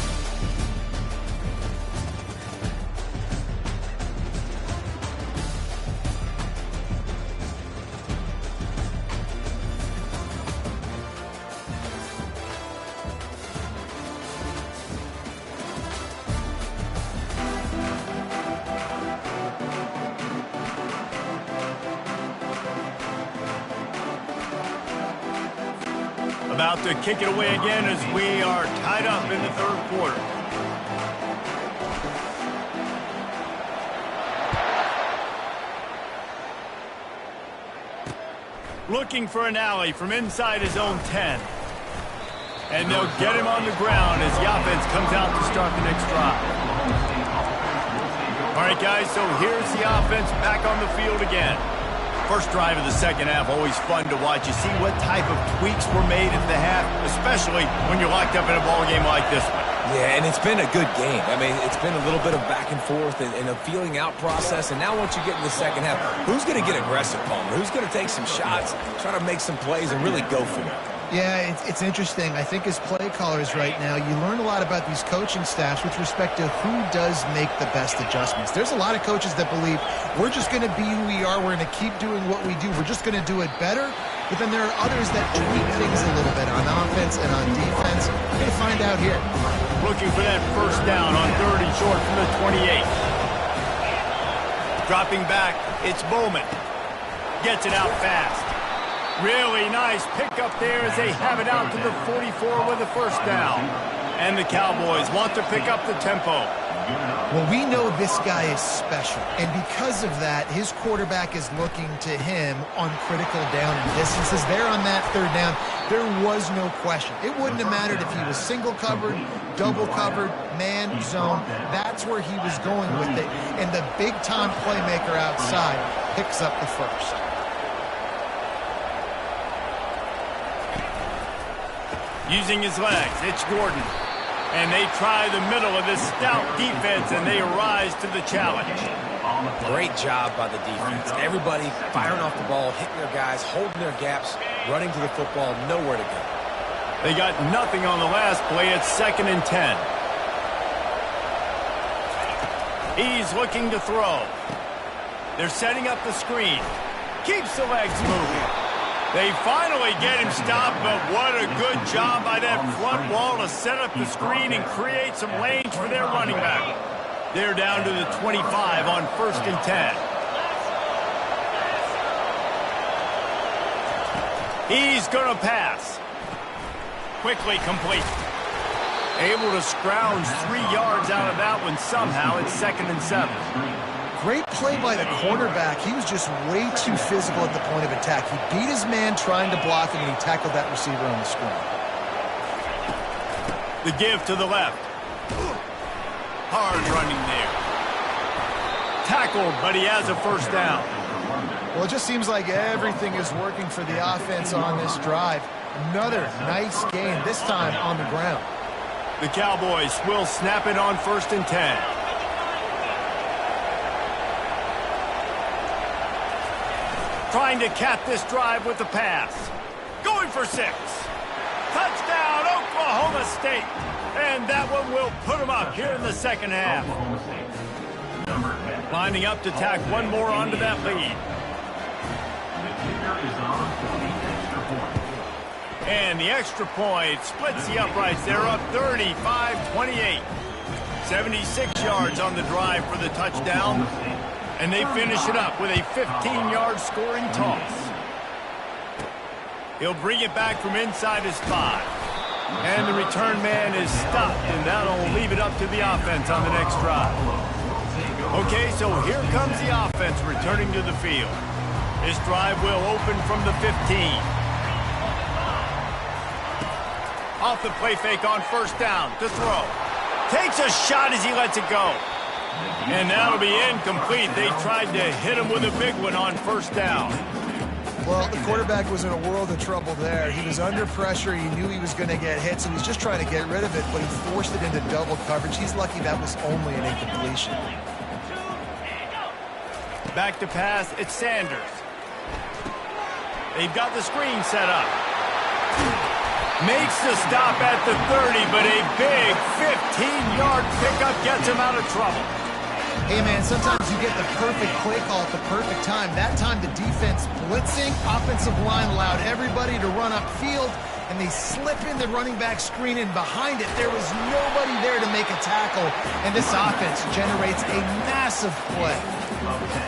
About to kick it away again as we are tied up in the third quarter. Looking for an alley from inside his own 10. And they'll get him on the ground as the offense comes out to start the next drive. All right, guys, so here's the offense back on the field again. First drive of the second half, always fun to watch. You see what type of tweaks were made at the half, especially when you're locked up in a ball game like this one. Yeah, and it's been a good game. I mean, it's been a little bit of back and forth and a feeling out process. And now once you get in the second half, who's going to get aggressive, Palmer? Who's going to take some shots, try to make some plays, and really go for it? Yeah, it's interesting. I think as play callers right now, you learn a lot about these coaching staffs with respect to who does make the best adjustments. There's a lot of coaches that believe we're just going to be who we are. We're going to keep doing what we do. We're just going to do it better. But then there are others that tweak things a little bit on offense and on defense. We're going to find out here. Looking for that first down on 3rd and short from the 28. Dropping back, it's Bowman. Gets it out fast. Really nice pickup there as they have it out to the 44 with a first down. And the Cowboys want to pick up the tempo. Well, we know this guy is special, and because of that, his quarterback is looking to him on critical down and distances. There on that third down, there was no question. It wouldn't have mattered if he was single covered, double covered, man, zone. That's where he was going with it, and the big-time playmaker outside picks up the first. Using his legs, it's Gordon. And they try the middle of this stout defense, and they rise to the challenge. Great job by the defense. Everybody firing off the ball, hitting their guys, holding their gaps, running to the football, nowhere to go. They got nothing on the last play. It's 2nd and 10. He's looking to throw. They're setting up the screen. Keeps the legs moving. They finally get him stopped, but what a good job by that front wall to set up the screen and create some lanes for their running back. They're down to the 25 on 1st and 10. He's going to pass. Quickly complete. Able to scrounge 3 yards out of that one somehow. It's 2nd and 7. Great play by the cornerback. He was just way too physical at the point of attack. He beat his man trying to block him, and he tackled that receiver on the screen. The give to the left. Hard running there. Tackled, but he has a first down. Well, it just seems like everything is working for the offense on this drive. Another nice game, this time on the ground. The Cowboys will snap it on 1st and 10. Trying to cap this drive with the pass. Going for 6. Touchdown, Oklahoma State. And that one will put them up here in the second half. Lining up to tack one more onto that lead. And the extra point splits the uprights. They're up 35-28. 76 yards on the drive for the touchdown. And they finish it up with a 15-yard scoring toss. He'll bring it back from inside his 5. And the return man is stopped, and that'll leave it up to the offense on the next drive. Okay, so here comes the offense returning to the field. This drive will open from the 15. Off the play fake on first down to throw. Takes a shot as he lets it go. And that'll be incomplete. They tried to hit him with a big one on first down. Well, the quarterback was in a world of trouble there. He was under pressure. He knew he was going to get hit, so he's just trying to get rid of it, but he forced it into double coverage. He's lucky that was only an incompletion. Back to pass, it's Sanders. They've got the screen set up. Makes the stop at the 30, but a big 15-yard pickup gets him out of trouble. Hey, man, sometimes you get the perfect play call at the perfect time. That time the defense blitzing, offensive line allowed everybody to run upfield, and they slip in the running back screen, and behind it, there was nobody there to make a tackle, and this offense generates a massive play.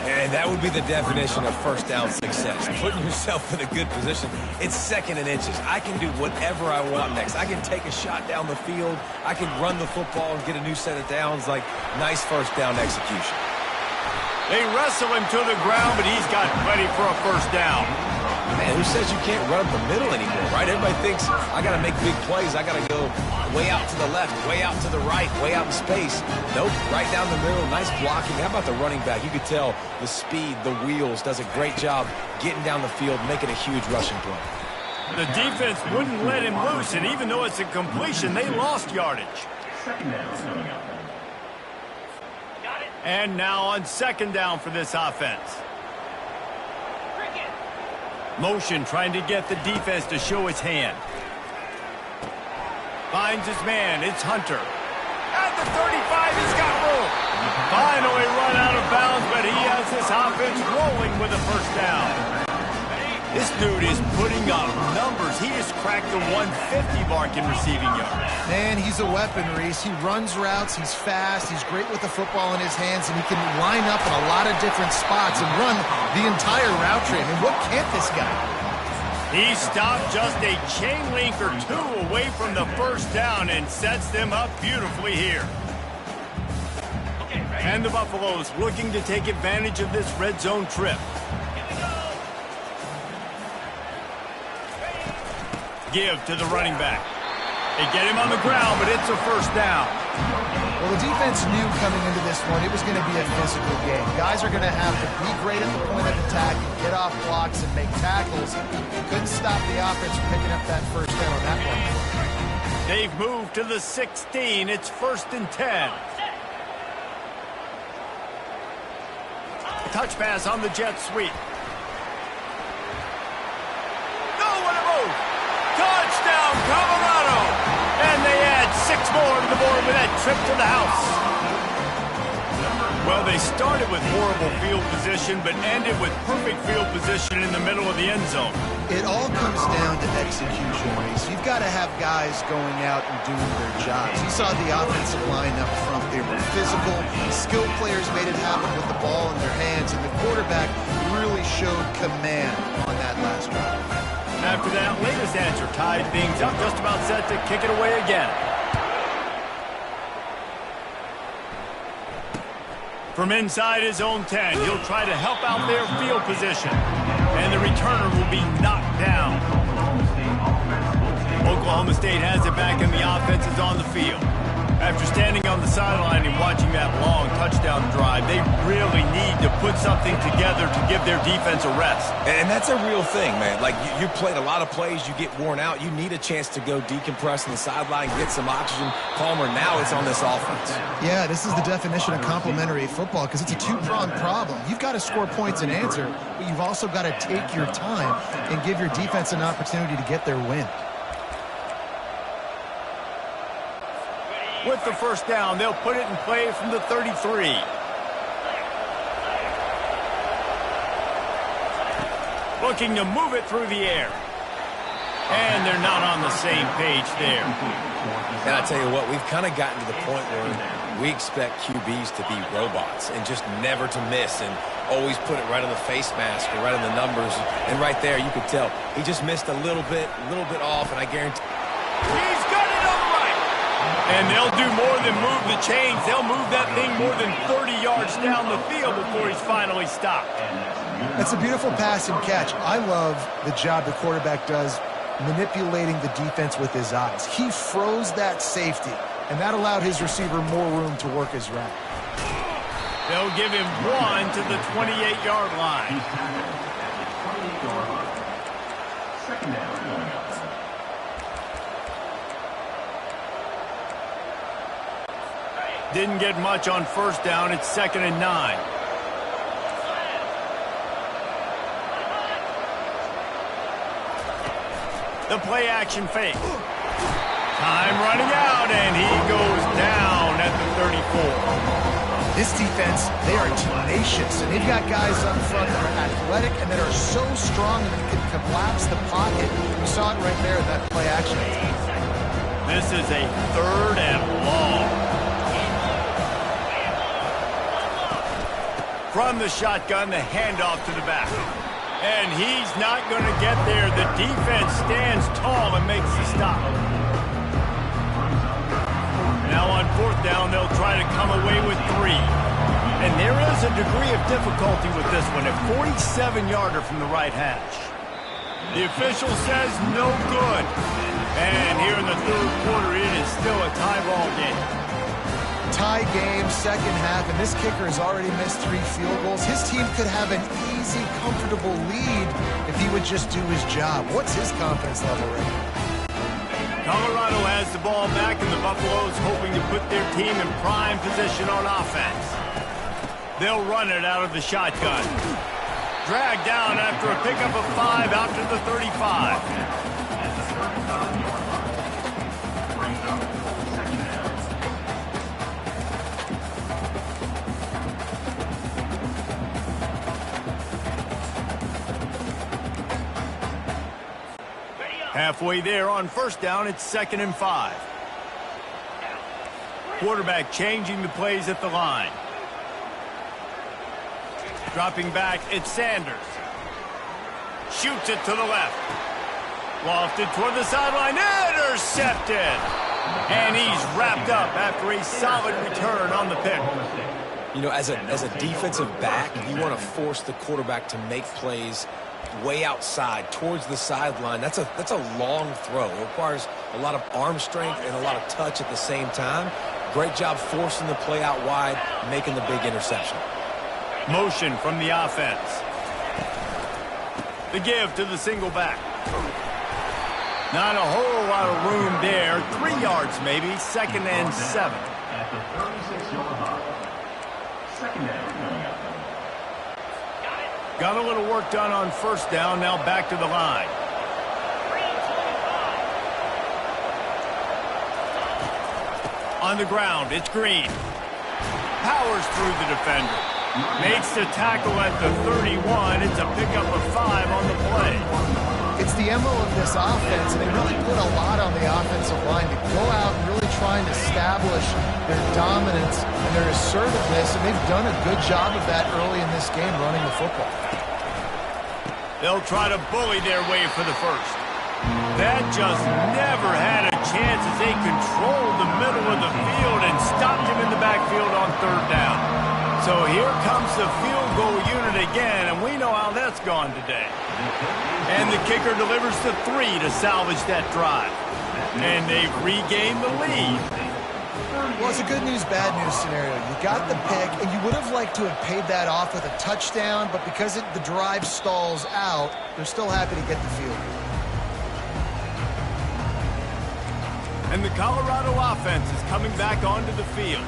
And that would be the definition of first down success. Putting yourself in a good position. It's second and inches. I can do whatever I want next. I can take a shot down the field. I can run the football and get a new set of downs. Like, nice first down execution. They wrestle him to the ground, but he's got plenty for a first down. Man, who says you can't run up the middle anymore, right? Everybody thinks I got to make big plays. I got to go way out to the left, way out to the right, way out in space. Nope, right down the middle. Nice blocking. How about the running back? You could tell the speed, the wheels, does a great job getting down the field, making a huge rushing play. The defense wouldn't let him loose, and even though it's a completion, they lost yardage. Second down coming up. And now on second down for this offense. Motion trying to get the defense to show his hand. Finds his man. It's Hunter. At the 35, he's got room. Finally run out of bounds, but he has this offense rolling with a first down. This dude is putting up numbers. He just cracked the 150 mark in receiving yards. Man, he's a weapon, Reese. He runs routes, he's fast, he's great with the football in his hands, and he can line up in a lot of different spots and run the entire route tree. I mean, what can't this guy? He stopped just a chain link or two away from the first down and sets them up beautifully here. And the Buffaloes looking to take advantage of this red zone trip. Give to the running back. They get him on the ground, but it's a first down. Well, the defense knew coming into this one it was going to be a physical game. Guys are going to have to be great at the point of attack, get off blocks, and make tackles. Couldn't stop the offense from picking up that first down on that one. They've moved to the 16. It's first and 10. Touch pass on the jet sweep. No, what a move! Touchdown, Colorado! And they add 6 more to the board with that trip to the house. Well, they started with horrible field position, but ended with perfect field position in the middle of the end zone. It all comes down to execution, Reese. You've got to have guys going out and doing their jobs. You saw the offensive line up front. They were physical. Skilled players made it happen with the ball in their hands, and the quarterback really showed command on that last drive. After that latest answer tied things up, just about set to kick it away again. From inside his own 10, he'll try to help out their field position. And the returner will be knocked down. Oklahoma State has it back and the offense is on the field. After standing on the sideline and watching that long touchdown drive, they really need to put something together to give their defense a rest. And that's a real thing, man. Like, you played a lot of plays, you get worn out. You need a chance to go decompress on the sideline, get some oxygen. Palmer, now it's on this offense. Yeah, this is the definition of complementary football because it's a two-pronged problem. You've got to score points and answer, but you've also got to take your time and give your defense an opportunity to get their win. With the first down, they'll put it in play from the 33. Looking to move it through the air. And they're not on the same page there. And I tell you what, we've kind of gotten to the point where we expect QBs to be robots and just never to miss and always put it right on the face mask or right on the numbers. And right there, you could tell he just missed a little bit off, and I guarantee. He's got it on the right. And they'll do more than move the chains. They'll move that thing more than 30 yards down the field before he's finally stopped. It's a beautiful pass and catch. I love the job the quarterback does manipulating the defense with his eyes. He froze that safety, and that allowed his receiver more room to work his route. They'll give him 1 to the 28-yard line. Second down coming up. Didn't get much on first down. It's 2nd and 9. The play action fake. Time running out, and he goes down at the 34. This defense, they are tenacious, and they've got guys up front that are athletic and that are so strong that they can collapse the pocket. We saw it right there in that play action. This is a 3rd and long. From the shotgun, the handoff to the back. And he's not going to get there. The defense stands tall and makes the stop. Now on 4th down, they'll try to come away with 3. And there is a degree of difficulty with this one, a 47-yarder from the right hash. The official says no good. And here in the 3rd quarter, it is still a tie ball game. Tie game, second half, and this kicker has already missed 3 field goals. His team could have an easy, comfortable lead if he would just do his job. What's his confidence level right now? Colorado has the ball back, and the Buffaloes hoping to put their team in prime position on offense. They'll run it out of the shotgun. Dragged down after a pickup of 5 out to the 35. Halfway there on 1st down, it's 2nd and 5. Quarterback changing the plays at the line. Dropping back, it's Sanders. Shoots it to the left. Lofted toward the sideline, intercepted! And he's wrapped up after a solid return on the pick. You know, as a defensive back, you want to force the quarterback to make plays way outside towards the sideline. That's a long throw. It requires a lot of arm strength and a lot of touch at the same time. Great job forcing the play out wide, making the big interception. Motion from the offense. The give to the single back. Not a whole lot of room there. 3 yards maybe. 2nd and 7. At the 36-yard line. 2nd down coming up. Got a little work done on 1st down. Now back to the line. On the ground, it's Green. Powers through the defender. Makes the tackle at the 31. It's a pickup of 5 on the play. It's the MO of this offense, and they really put a lot on the offensive line to go out and really try and establish their dominance and their assertiveness, and they've done a good job of that early in this game running the football. They'll try to bully their way for the 1st. That just never had a chance as they controlled the middle of the field and stopped him in the backfield on 3rd down. So here comes the field goal unit again, and we know how that's gone today. And the kicker delivers the 3 to salvage that drive. And they've regained the lead. Well, it's a good news, bad news scenario. You got the pick, and you would have liked to have paid that off with a touchdown, but because the drive stalls out, they're still happy to get the field. And the Colorado offense is coming back onto the field.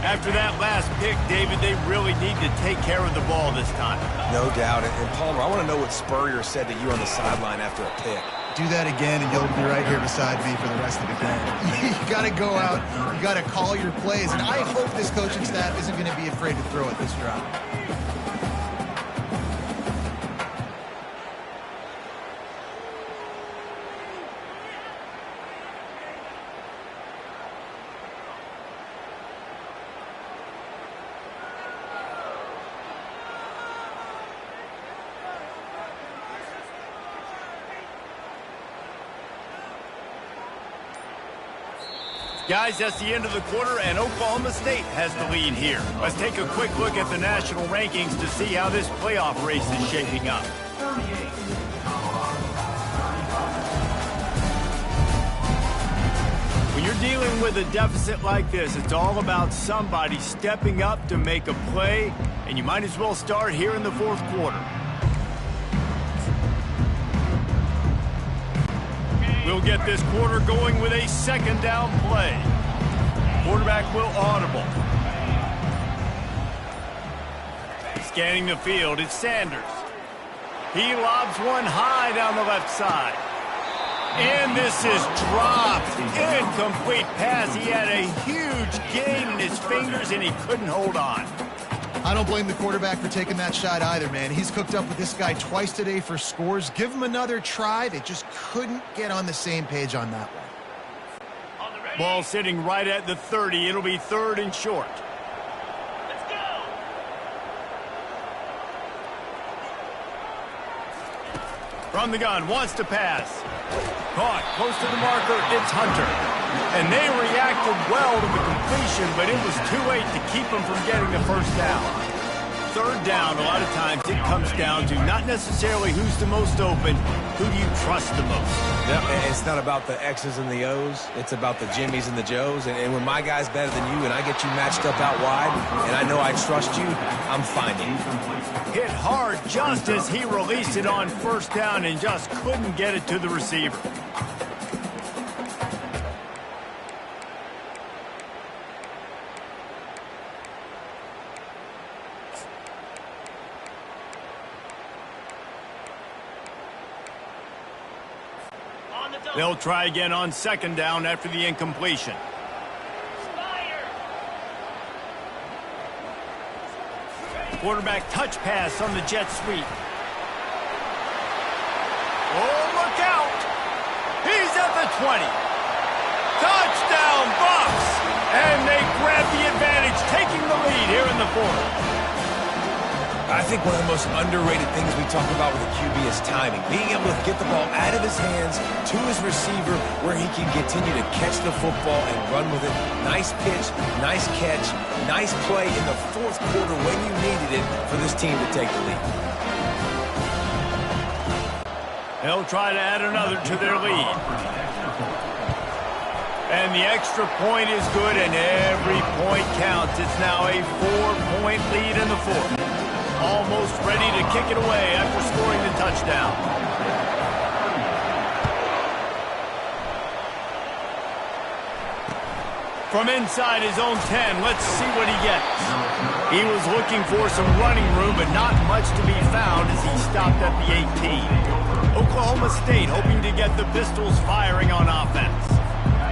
After that last pick, David, they really need to take care of the ball this time. No doubt. And Palmer, I want to know what Spurrier said to you on the sideline after a pick. Do that again, and you'll be right here beside me for the rest of the game. You got to go out, you got to call your plays, and I hope this coaching staff isn't going to be afraid to throw at this drive. Guys, that's the end of the quarter, and Oklahoma State has the lead here. Let's take a quick look at the national rankings to see how this playoff race is shaping up. When you're dealing with a deficit like this, it's all about somebody stepping up to make a play, and you might as well start here in the 4th quarter. We'll get this quarter going with a 2nd down play. Quarterback will audible. Scanning the field, it's Sanders. He lobs one high down the left side. And this is dropped. Incomplete pass. He had a huge gain in his fingers, and he couldn't hold on. I don't blame the quarterback for taking that shot either, man. He's cooked up with this guy twice today for scores. Give him another try. They just couldn't get on the same page on that one. Ball sitting right at the 30. It'll be 3rd and short. Let's go. From the gun, wants to pass. Caught, close to the marker, it's Hunter. And they reacted well to the completion, but it was too late to keep them from getting the first down. 3rd down, a lot of times it comes down to not necessarily who's the most open, who do you trust the most? Yeah, it's not about the X's and the O's. It's about the Jimmys and the Joes. And when my guy's better than you and I get you matched up out wide and I know I trust you, I'm finding you. Hit hard just as he released it on 1st down and just couldn't get it to the receiver. They'll try again on 2nd down after the incompletion. Quarterback touch pass on the jet sweep. Oh, look out! He's at the 20. Touchdown, Bucks! And they grab the advantage, taking the lead here in the 4th. I think one of the most underrated things we talk about with a QB is timing. Being able to get the ball out of his hands to his receiver where he can continue to catch the football and run with it. Nice pitch, nice catch, nice play in the 4th quarter when you needed it for this team to take the lead. They'll try to add another to their lead. And the extra point is good, and every point counts. It's now a 4-point lead in the 4th. Almost ready to kick it away after scoring the touchdown. From inside his own 10, let's see what he gets. He was looking for some running room, but not much to be found as he stopped at the 18. Oklahoma State hoping to get the Pistols firing on offense.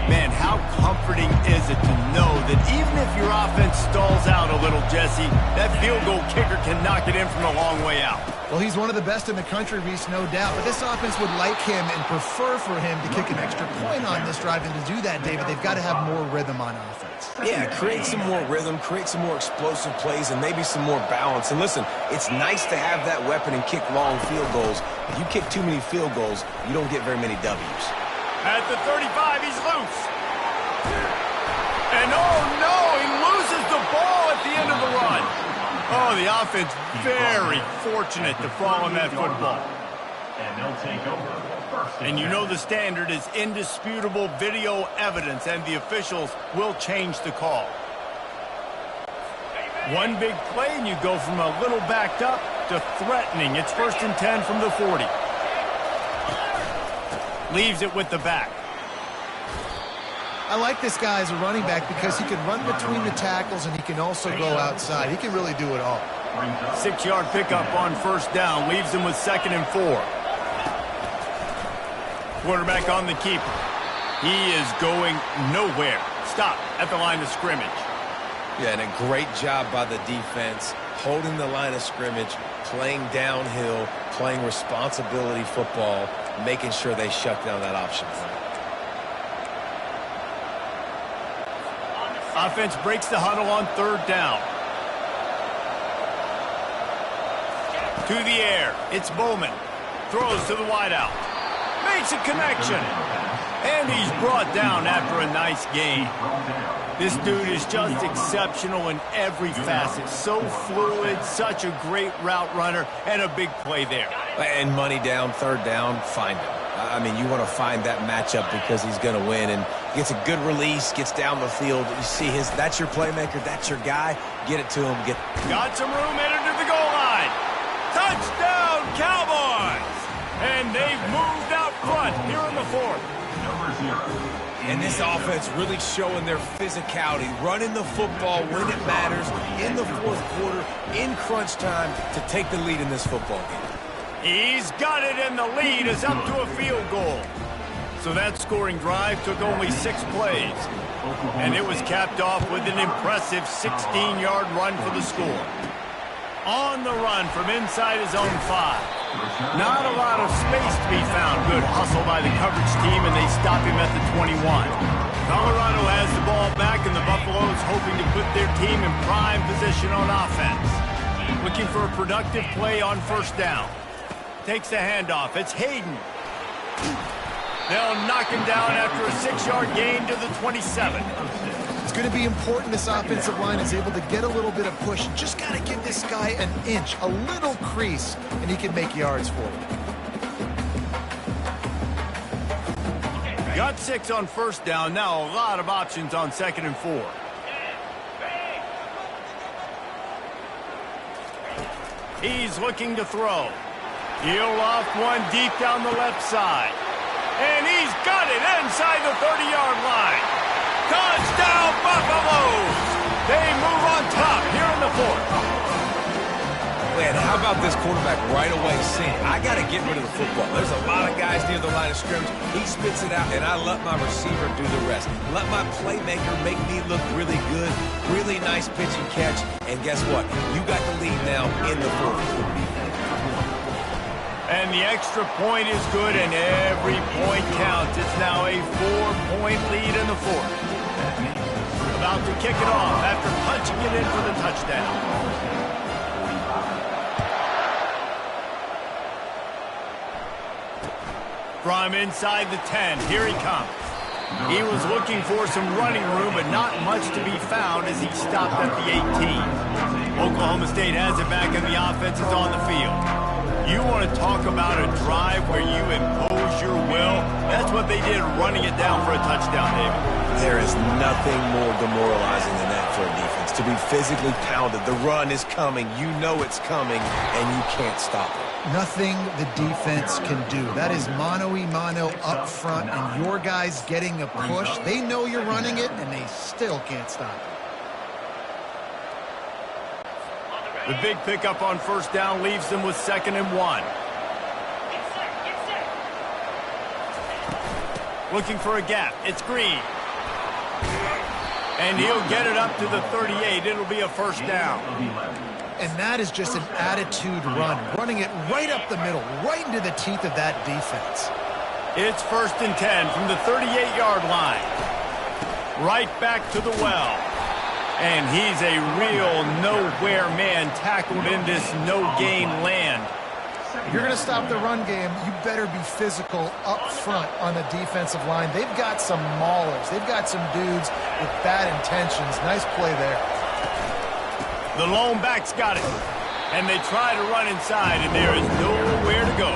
Man, how comforting is it to know that even if your offense stalls out a little, Jesse, that field goal kicker can knock it in from a long way out. Well, he's one of the best in the country, Reese, no doubt. But this offense would like him and prefer for him to kick an extra point on this drive. And to do that, David, they've got to have more rhythm on offense. Yeah, create some more rhythm, create some more explosive plays, and maybe some more balance. And listen, it's nice to have that weapon and kick long field goals. If you kick too many field goals, you don't get very many W's. At the 35, he's loose. And oh no, he loses the ball at the end of the run. Oh, the offense very fortunate to fall on that football. And they'll take over. And you know the standard is indisputable video evidence, and the officials will change the call. One big play, and you go from a little backed up to threatening. It's 1st and 10 from the 40. Leaves it with the back. I like this guy as a running back because he can run between the tackles and he can also go outside. He can really do it all. 6-yard pickup on 1st down. Leaves him with 2nd and 4. Quarterback on the keeper. He is going nowhere. Stop at the line of scrimmage. Yeah, and a great job by the defense, holding the line of scrimmage, playing downhill, playing responsibility football, making sure they shut down that option. Offense breaks the huddle on 3rd down. To the air. It's Bowman. Throws to the wideout. Makes a connection. And he's brought down after a nice gain. This dude is just exceptional in every facet. So fluid, such a great route runner, and a big play there. And money down, 3rd down, find him. I mean, you want to find that matchup because he's going to win, and gets a good release, gets down the field. You see that's your playmaker, that's your guy. Get it to him. Got some room, headed to the goal line. Touchdown, Cowboys! And they've moved out front here in the 4th. And this offense really showing their physicality, running the football when it matters, in the 4th quarter, in crunch time, to take the lead in this football game. He's got it, and the lead is up to a field goal. So that scoring drive took only 6 plays, and it was capped off with an impressive 16-yard run for the score. On the run from inside his own 5. Not a lot of space to be found. Good hustle by the coverage team, and they stop him at the 21. Colorado has the ball back, and the Buffaloes hoping to put their team in prime position on offense. Looking for a productive play on first down. Takes the handoff. It's Hayden. They'll knock him down after a 6-yard gain to the 27. It's going to be important this offensive line is able to get a little bit of push. Just got to give this guy an inch, a little crease, and he can make yards for you. Got 6 on first down. Now a lot of options on 2nd and 4. He's looking to throw. He'll loft one deep down the left side. And he's got it inside the 30-yard line. Touchdown, Buffaloes! They move on top here in the 4th. Man, how about this quarterback right away saying, I got to get rid of the football. There's a lot of guys near the line of scrimmage. He spits it out, and I let my receiver do the rest. Let my playmaker make me look really good. Really nice pitch and catch. And guess what? You got the lead now in the 4th. And the extra point is good, and every point counts. It's now a 4-point lead in the 4th. About to kick it off after punching it in for the touchdown. From inside the 10, here he comes. He was looking for some running room, but not much to be found as he stopped at the 18. Oklahoma State has it back, and the offense is on the field. You want to talk about a drive where you impose your will? That's what they did, running it down for a touchdown, David. There is nothing more demoralizing than that for a defense. To be physically pounded, the run is coming, you know it's coming, and you can't stop it. Nothing the defense can do. That is mano-a-mano up front, and your guys getting a push. They know you're running it, and they still can't stop it. The big pickup on first down leaves them with 2nd and 1. Looking for a gap. It's Green. And he'll get it up to the 38. It'll be a first down. And that is just an attitude run. Running it right up the middle, right into the teeth of that defense. It's 1st and 10 from the 38-yard line. Right back to the well. And he's a real nowhere man tackled in this no-gain land. If you're going to stop the run game, you better be physical up front on the defensive line. They've got some maulers. They've got some dudes with bad intentions. Nice play there. The lone back's got it. And they try to run inside, and there is nowhere to go.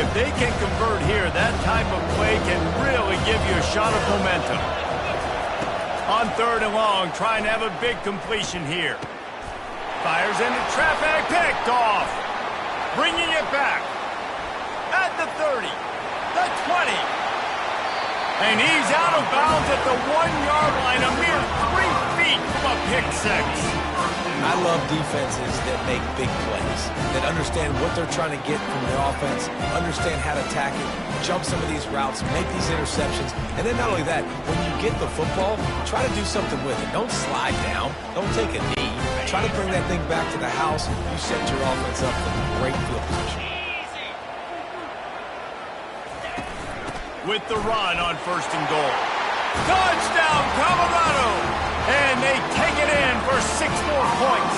If they can convert here, that type of play can really give you a shot of momentum. On 3rd and long, trying to have a big completion here. Fires into traffic, picked off. Bringing it back. At the 30, the 20. And he's out of bounds at the 1-yard line, a mere 3 feet from a pick six. I love defenses that make big plays, that understand what they're trying to get from their offense, understand how to attack it, jump some of these routes, make these interceptions, and then not only that, when you get the football, try to do something with it. Don't slide down. Don't take a knee. Try to bring that thing back to the house. You set your offense up for great field position. With the run on 1st and goal. Touchdown, Colorado! And they take it in for 6 more points.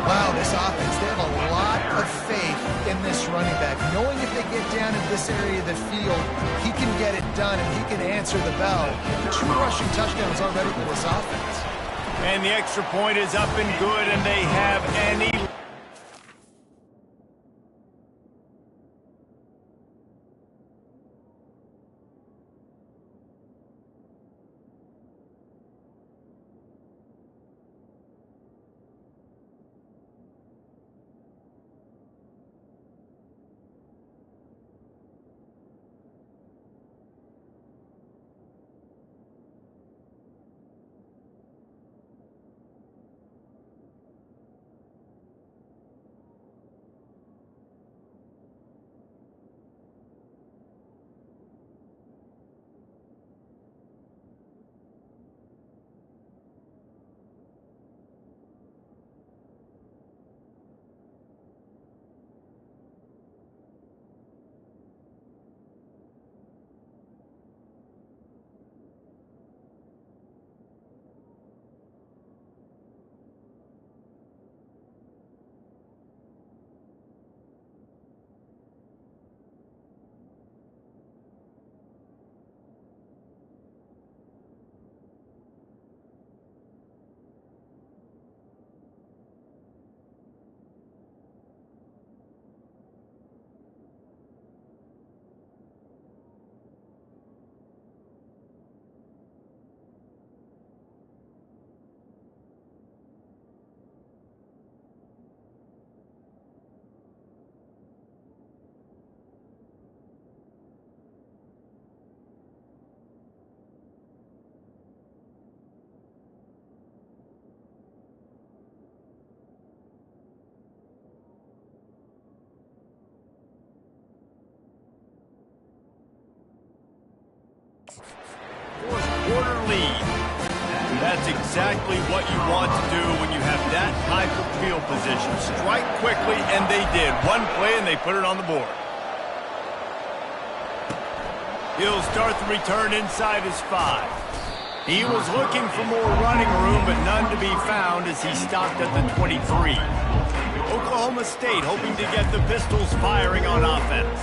Wow, this offense, they have a lot of faith in this running back. Knowing if they get down in this area of the field, he can get it done and he can answer the bell. 2 rushing touchdowns already for this offense. And the extra point is up and good, and they have any Fourth quarter lead. That's exactly what you want to do when you have that type of field position. Strike quickly, and they did. One play, and they put it on the board. He'll start the return inside his 5. He was looking for more running room, but none to be found as he stopped at the 23. Oklahoma State hoping to get the Pistols firing on offense.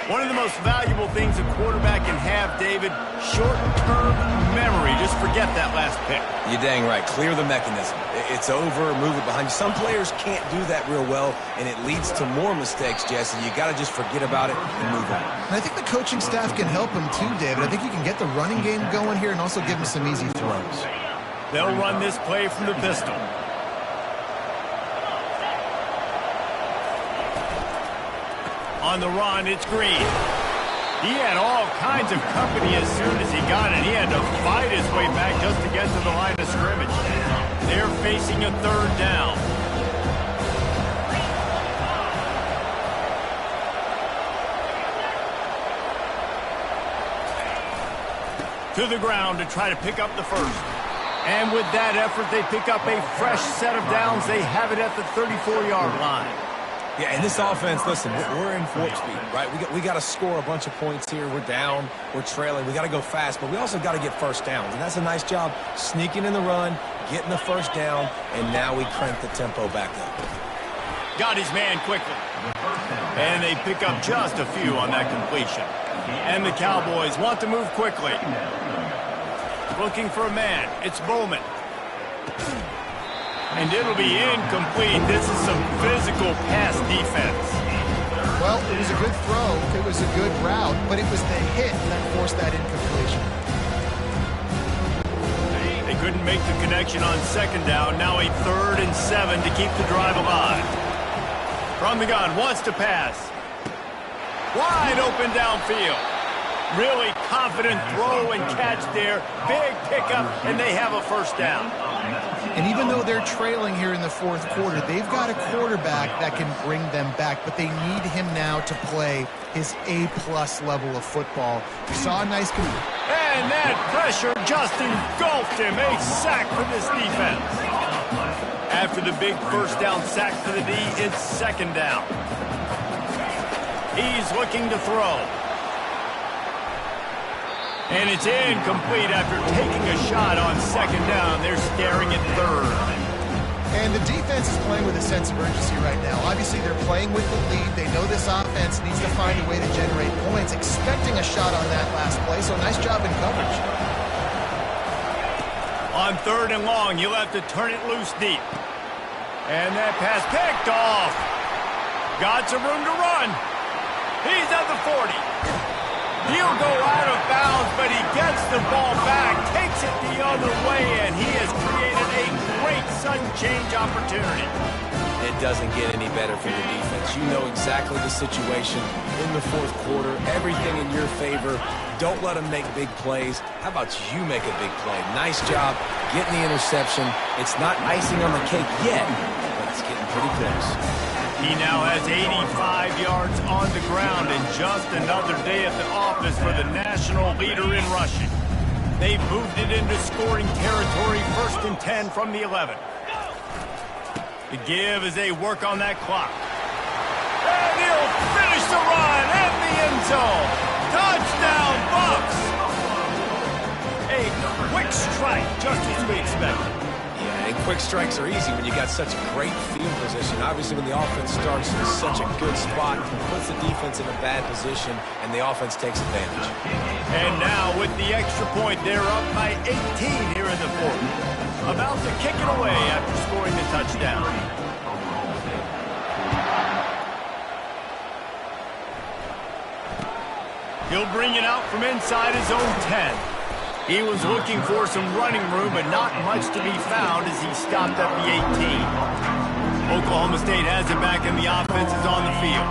One of the most valuable things a quarterback can have, David, short-term memory. Just forget that last pick. You're dang right. Clear the mechanism. It's over, move it behind you. Some players can't do that real well, and it leads to more mistakes, Jesse. You got to just forget about it and move on. And I think the coaching staff can help him too, David. I think you can get the running game going here and also give him some easy throws. They'll run this play from the pistol. On the run, it's Green. He had all kinds of company as soon as he got it. He had to fight his way back just to get to the line of scrimmage. They're facing a third down. To the ground to try to pick up the first. And with that effort, they pick up a fresh set of downs. They have it at the 34-yard line. Yeah, and this offense, listen, we're in warp speed, right? We got to score a bunch of points here. We're down, we're trailing. We got to go fast, but we also got to get first downs. And that's a nice job sneaking in the run, getting the first down, and now we crank the tempo back up. Got his man quickly. And they pick up just a few on that completion. And the Cowboys want to move quickly. Looking for a man. It's Bowman. And it'll be incomplete. This is some physical pass defense. Well, it was a good throw. It was a good route, but it was the hit that forced that incompletion. They couldn't make the connection on second down. Now a 3rd and 7 to keep the drive alive. From the gun, wants to pass. Wide open downfield. Really confident throw and catch there. Big pickup, and they have a first down. And even though they're trailing here in the fourth quarter, they've got a quarterback that can bring them back, but they need him now to play his A-plus level of football. We saw a nice... And that pressure just engulfed him. A sack for this defense. After the big first down sack for the D, it's second down. He's looking to throw. And it's incomplete after taking a shot on second down. They're staring at third. And the defense is playing with a sense of urgency right now. Obviously, they're playing with the lead. They know this offense needs to find a way to generate points, expecting a shot on that last play. So nice job in coverage. On 3rd and long, you'll have to turn it loose deep. And that pass picked off. Got some room to run. He's at the 40. He'll go out of bounds, but he gets the ball back, takes it the other way, and he has created a great sudden change opportunity. It doesn't get any better for your defense. You know exactly the situation in the fourth quarter, everything in your favor. Don't let them make big plays. How about you make a big play? Nice job getting the interception. It's not icing on the cake yet, but it's getting pretty close. He now has 85 yards on the ground and just another day at the office for the national leader in rushing. They've moved it into scoring territory, 1st and 10 from the 11. The give as they work on that clock. And he'll finish the run in the end zone. Touchdown, Bucks! A quick strike, just as we expected. Yeah, and quick strikes are easy when you got such a great field position. Obviously, when the offense starts in such a good spot, puts the defense in a bad position, and the offense takes advantage. And now, with the extra point, they're up by 18 here in the fourth. About to kick it away after scoring the touchdown. He'll bring it out from inside his own 10. He was looking for some running room, but not much to be found as he stopped at the 18. Oklahoma State has it back, and the offense is on the field.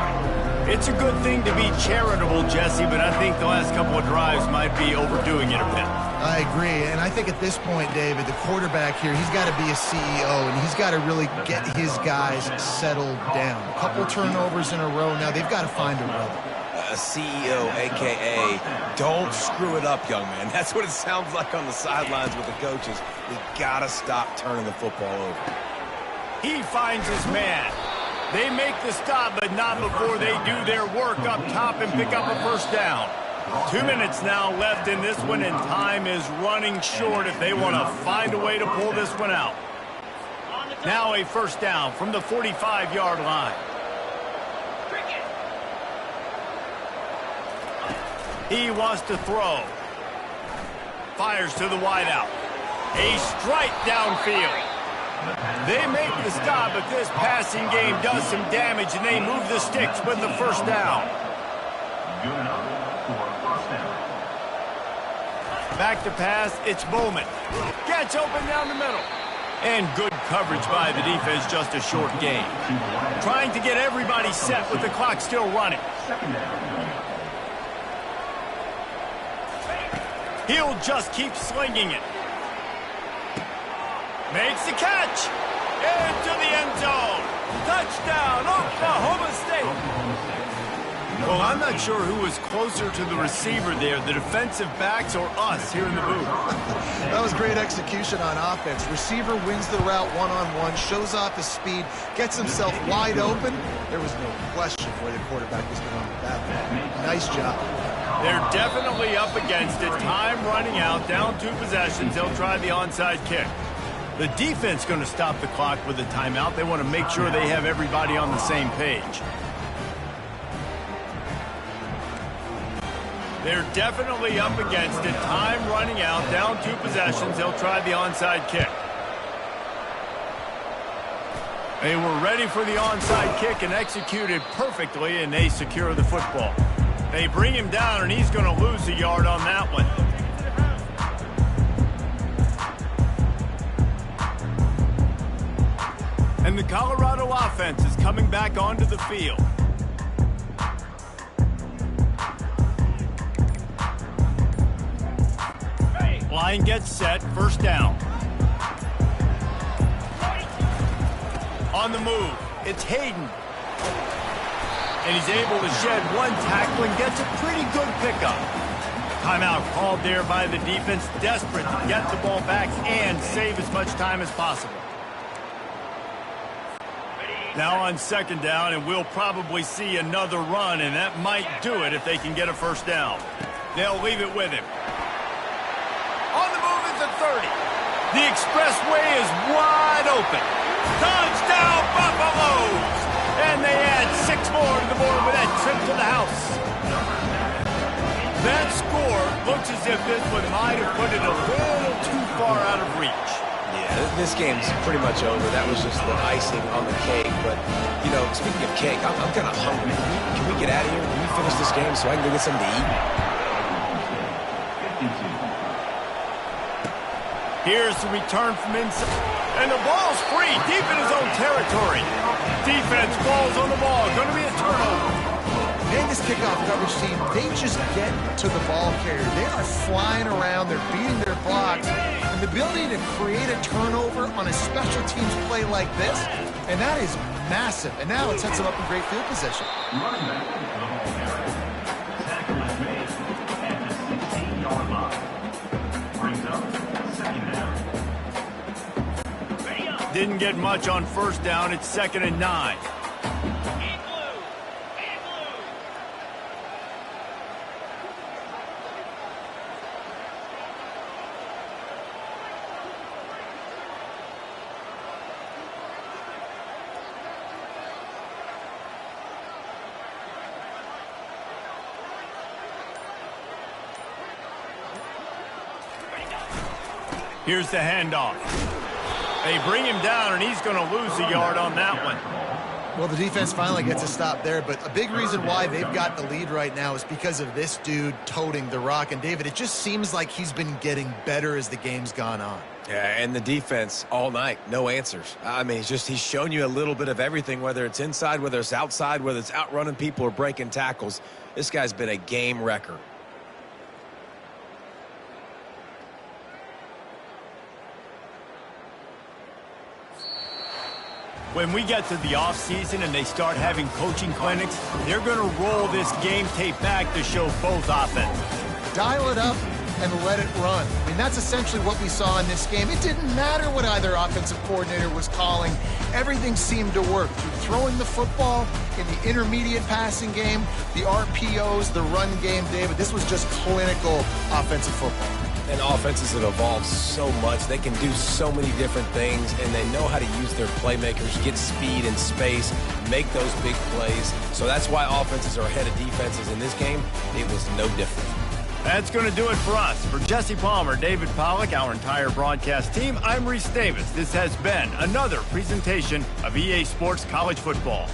It's a good thing to be charitable, Jesse, but I think the last couple of drives might be overdoing it a bit. I agree, and I think at this point, David, the quarterback here, he's got to be a CEO, and he's got to really get his guys settled down. A couple turnovers in a row now. They've got to find a rhythm. a CEO, a.k.a. don't screw it up, young man. That's what it sounds like on the sidelines with the coaches. We got to stop turning the football over. He finds his man. They make the stop, but not before they do their work up top and pick up a first down. 2 minutes now left in this one, and time is running short if they want to find a way to pull this one out. Now a first down from the 45-yard line. He wants to throw. Fires to the wideout. A strike downfield. They make the stop, but this passing game does some damage, and they move the sticks with the first down. Good enough for a first down. Back to pass, it's Bowman. Gets open down the middle. And good coverage by the defense, just a short gain. Trying to get everybody set with the clock still running. Second down. He'll just keep slinging it. Makes the catch. Into the end zone. Touchdown, Oklahoma State. Well, I'm not sure who was closer to the receiver there, the defensive backs or us here in the booth. That was great execution on offense. Receiver wins the route one-on-one, shows off his speed, gets himself wide open. There was no question where the quarterback was going with that ball. Nice job. They're definitely up against it. Time running out, down 2 possessions. They'll try the onside kick. The defense going to stop the clock with a timeout. They want to make sure they have everybody on the same page. They're definitely up against it. Time running out, down 2 possessions. They'll try the onside kick. They were ready for the onside kick and executed perfectly, and they secure the football. They bring him down, and he's going to lose a yard on that one. And the Colorado offense is coming back onto the field. Line gets set, first down. On the move, it's Hayden. And he's able to shed 1 tackle and gets a pretty good pickup. Timeout called there by the defense, desperate to get the ball back and save as much time as possible. Now on second down, and we'll probably see another run, and that might do it if they can get a first down. They'll leave it with him. On the move at the 30. The expressway is wide open. Touchdown, Buffaloes! And they add 6 more to the board with that trip to the house. That score looks as if this one might have put it a little too far out of reach. Yeah, this game's pretty much over. That was just the icing on the cake. But, you know, speaking of cake, I'm kind of hungry. Can we get out of here? Can we finish this game so I can go get something to eat? Here's the return from inside. And the ball's free, deep in his own territory. Defense falls on the ball. Going to be a turnover. And this kickoff coverage team, they just get to the ball carrier. They are flying around. They're beating their blocks. And the ability to create a turnover on a special teams play like this, and that is massive. And now it sets them up in great field position. Running back to the ball carrier. Tackle is made at the 16-yard line. Brings up second down. Didn't get much on first down. It's 2nd and 9. Here's the handoff. They bring him down, and he's going to lose a yard on that one. Well, the defense finally gets a stop there, but a big reason why they've got the lead right now is because of this dude toting the rock. And, David, it just seems like he's been getting better as the game's gone on. Yeah, and the defense all night, no answers. I mean, he's shown you a little bit of everything, whether it's inside, whether it's outside, whether it's outrunning people or breaking tackles. This guy's been a game wrecker. When we get to the offseason and they start having coaching clinics, they're going to roll this game tape back to show both offenses. Dial it up and let it run. I mean, that's essentially what we saw in this game. It didn't matter what either offensive coordinator was calling. Everything seemed to work. Through throwing the football, in the intermediate passing game, the RPOs, the run game, David. This was just clinical offensive football. And offenses have evolved so much. They can do so many different things, and they know how to use their playmakers, get speed and space, make those big plays. So that's why offenses are ahead of defenses in this game. It was no different. That's going to do it for us. For Jesse Palmer, David Pollack, our entire broadcast team, I'm Reese Davis. This has been another presentation of EA Sports College Football.